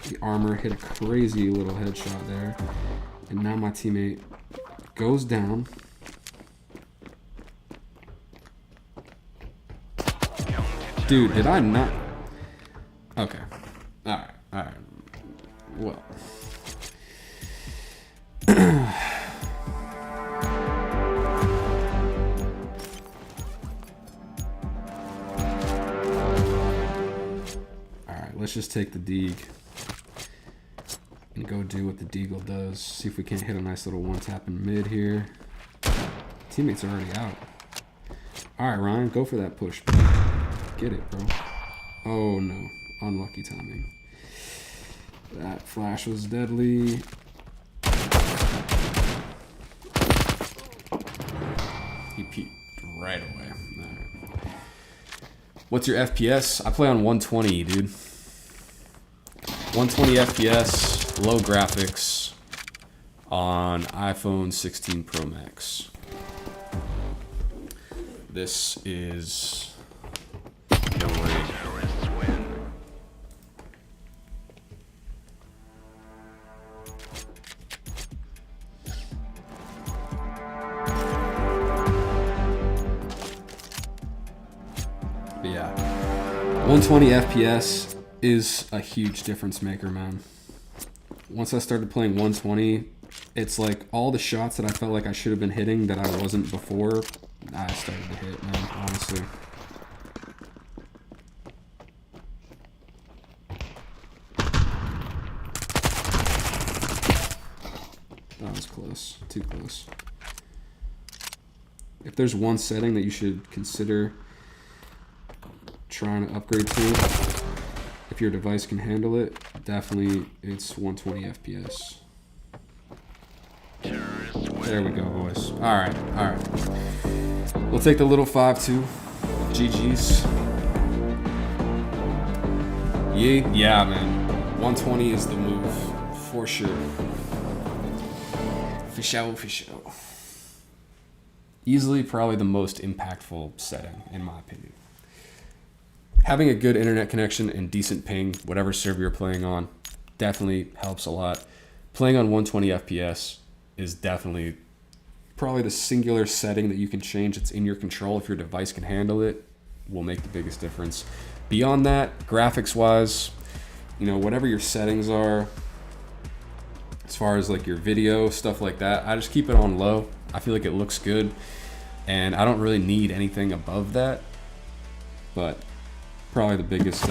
The armor hit a crazy little headshot there. And now my teammate goes down. Dude, did I not? Okay. Alright, alright. Well. Let's just take the Deeg and go do what the Deagle does. See if we can't hit a nice little one-tap in mid here. Teammates are already out. Alright, Ryan, go for that push. Get it, bro. Oh, no. Unlucky timing. That flash was deadly. He peeked right away. Right. What's your FPS? I play on 120, dude. 120 FPS, low graphics on iPhone 16 Pro Max. This is no way. But yeah, 120 FPS is a huge difference maker, man. Once I started playing 120, it's like all the shots that I felt like I should have been hitting that I wasn't before, I started to hit, man, honestly. That was close, too close. If there's one setting that you should consider trying to upgrade to, if your device can handle it, definitely it's 120 FPS. There we go, boys. Alright, alright. We'll take the little 5-2. GG's. Yeah, man. 120 is the move, for sure. For sure, for sure. Easily probably the most impactful setting, in my opinion. Having a good internet connection and decent ping, whatever server you're playing on, definitely helps a lot. Playing on 120 FPS is definitely probably the singular setting that you can change. It's in your control. If your device can handle it, will make the biggest difference. Beyond that, graphics-wise, you know, whatever your settings are, as far as like your video, stuff like that, I just keep it on low. I feel like it looks good, and I don't really need anything above that, but probably the biggest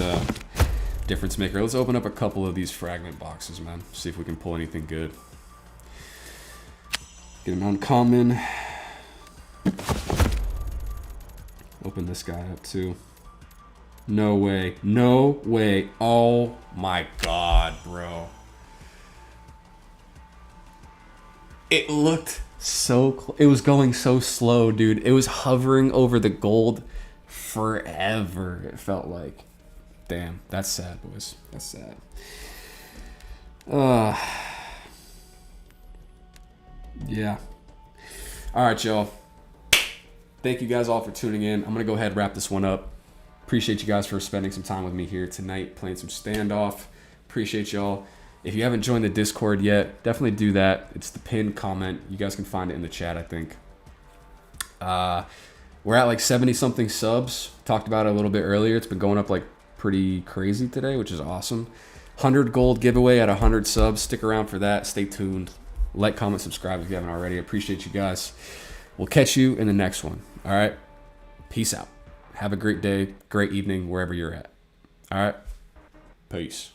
difference maker. Let's open up a couple of these fragment boxes, man. See if we can pull anything good. Get an uncommon. Open this guy up too. No way. No way. Oh my god, bro. It looked so it was going so slow, dude. It was hovering over the gold forever, it felt like. Damn, that's sad, boys. That's sad. Yeah. All right, y'all. Thank you guys all for tuning in. I'm going to go ahead and wrap this one up. Appreciate you guys for spending some time with me here tonight, playing some Standoff. Appreciate y'all. If you haven't joined the Discord yet, definitely do that. It's the pinned comment. You guys can find it in the chat, I think. We're at like 70-something subs. Talked about it a little bit earlier. It's been going up like pretty crazy today, which is awesome. 100 gold giveaway at 100 subs. Stick around for that. Stay tuned. Like, comment, subscribe if you haven't already. Appreciate you guys. We'll catch you in the next one. All right? Peace out. Have a great day, great evening, wherever you're at. All right? Peace.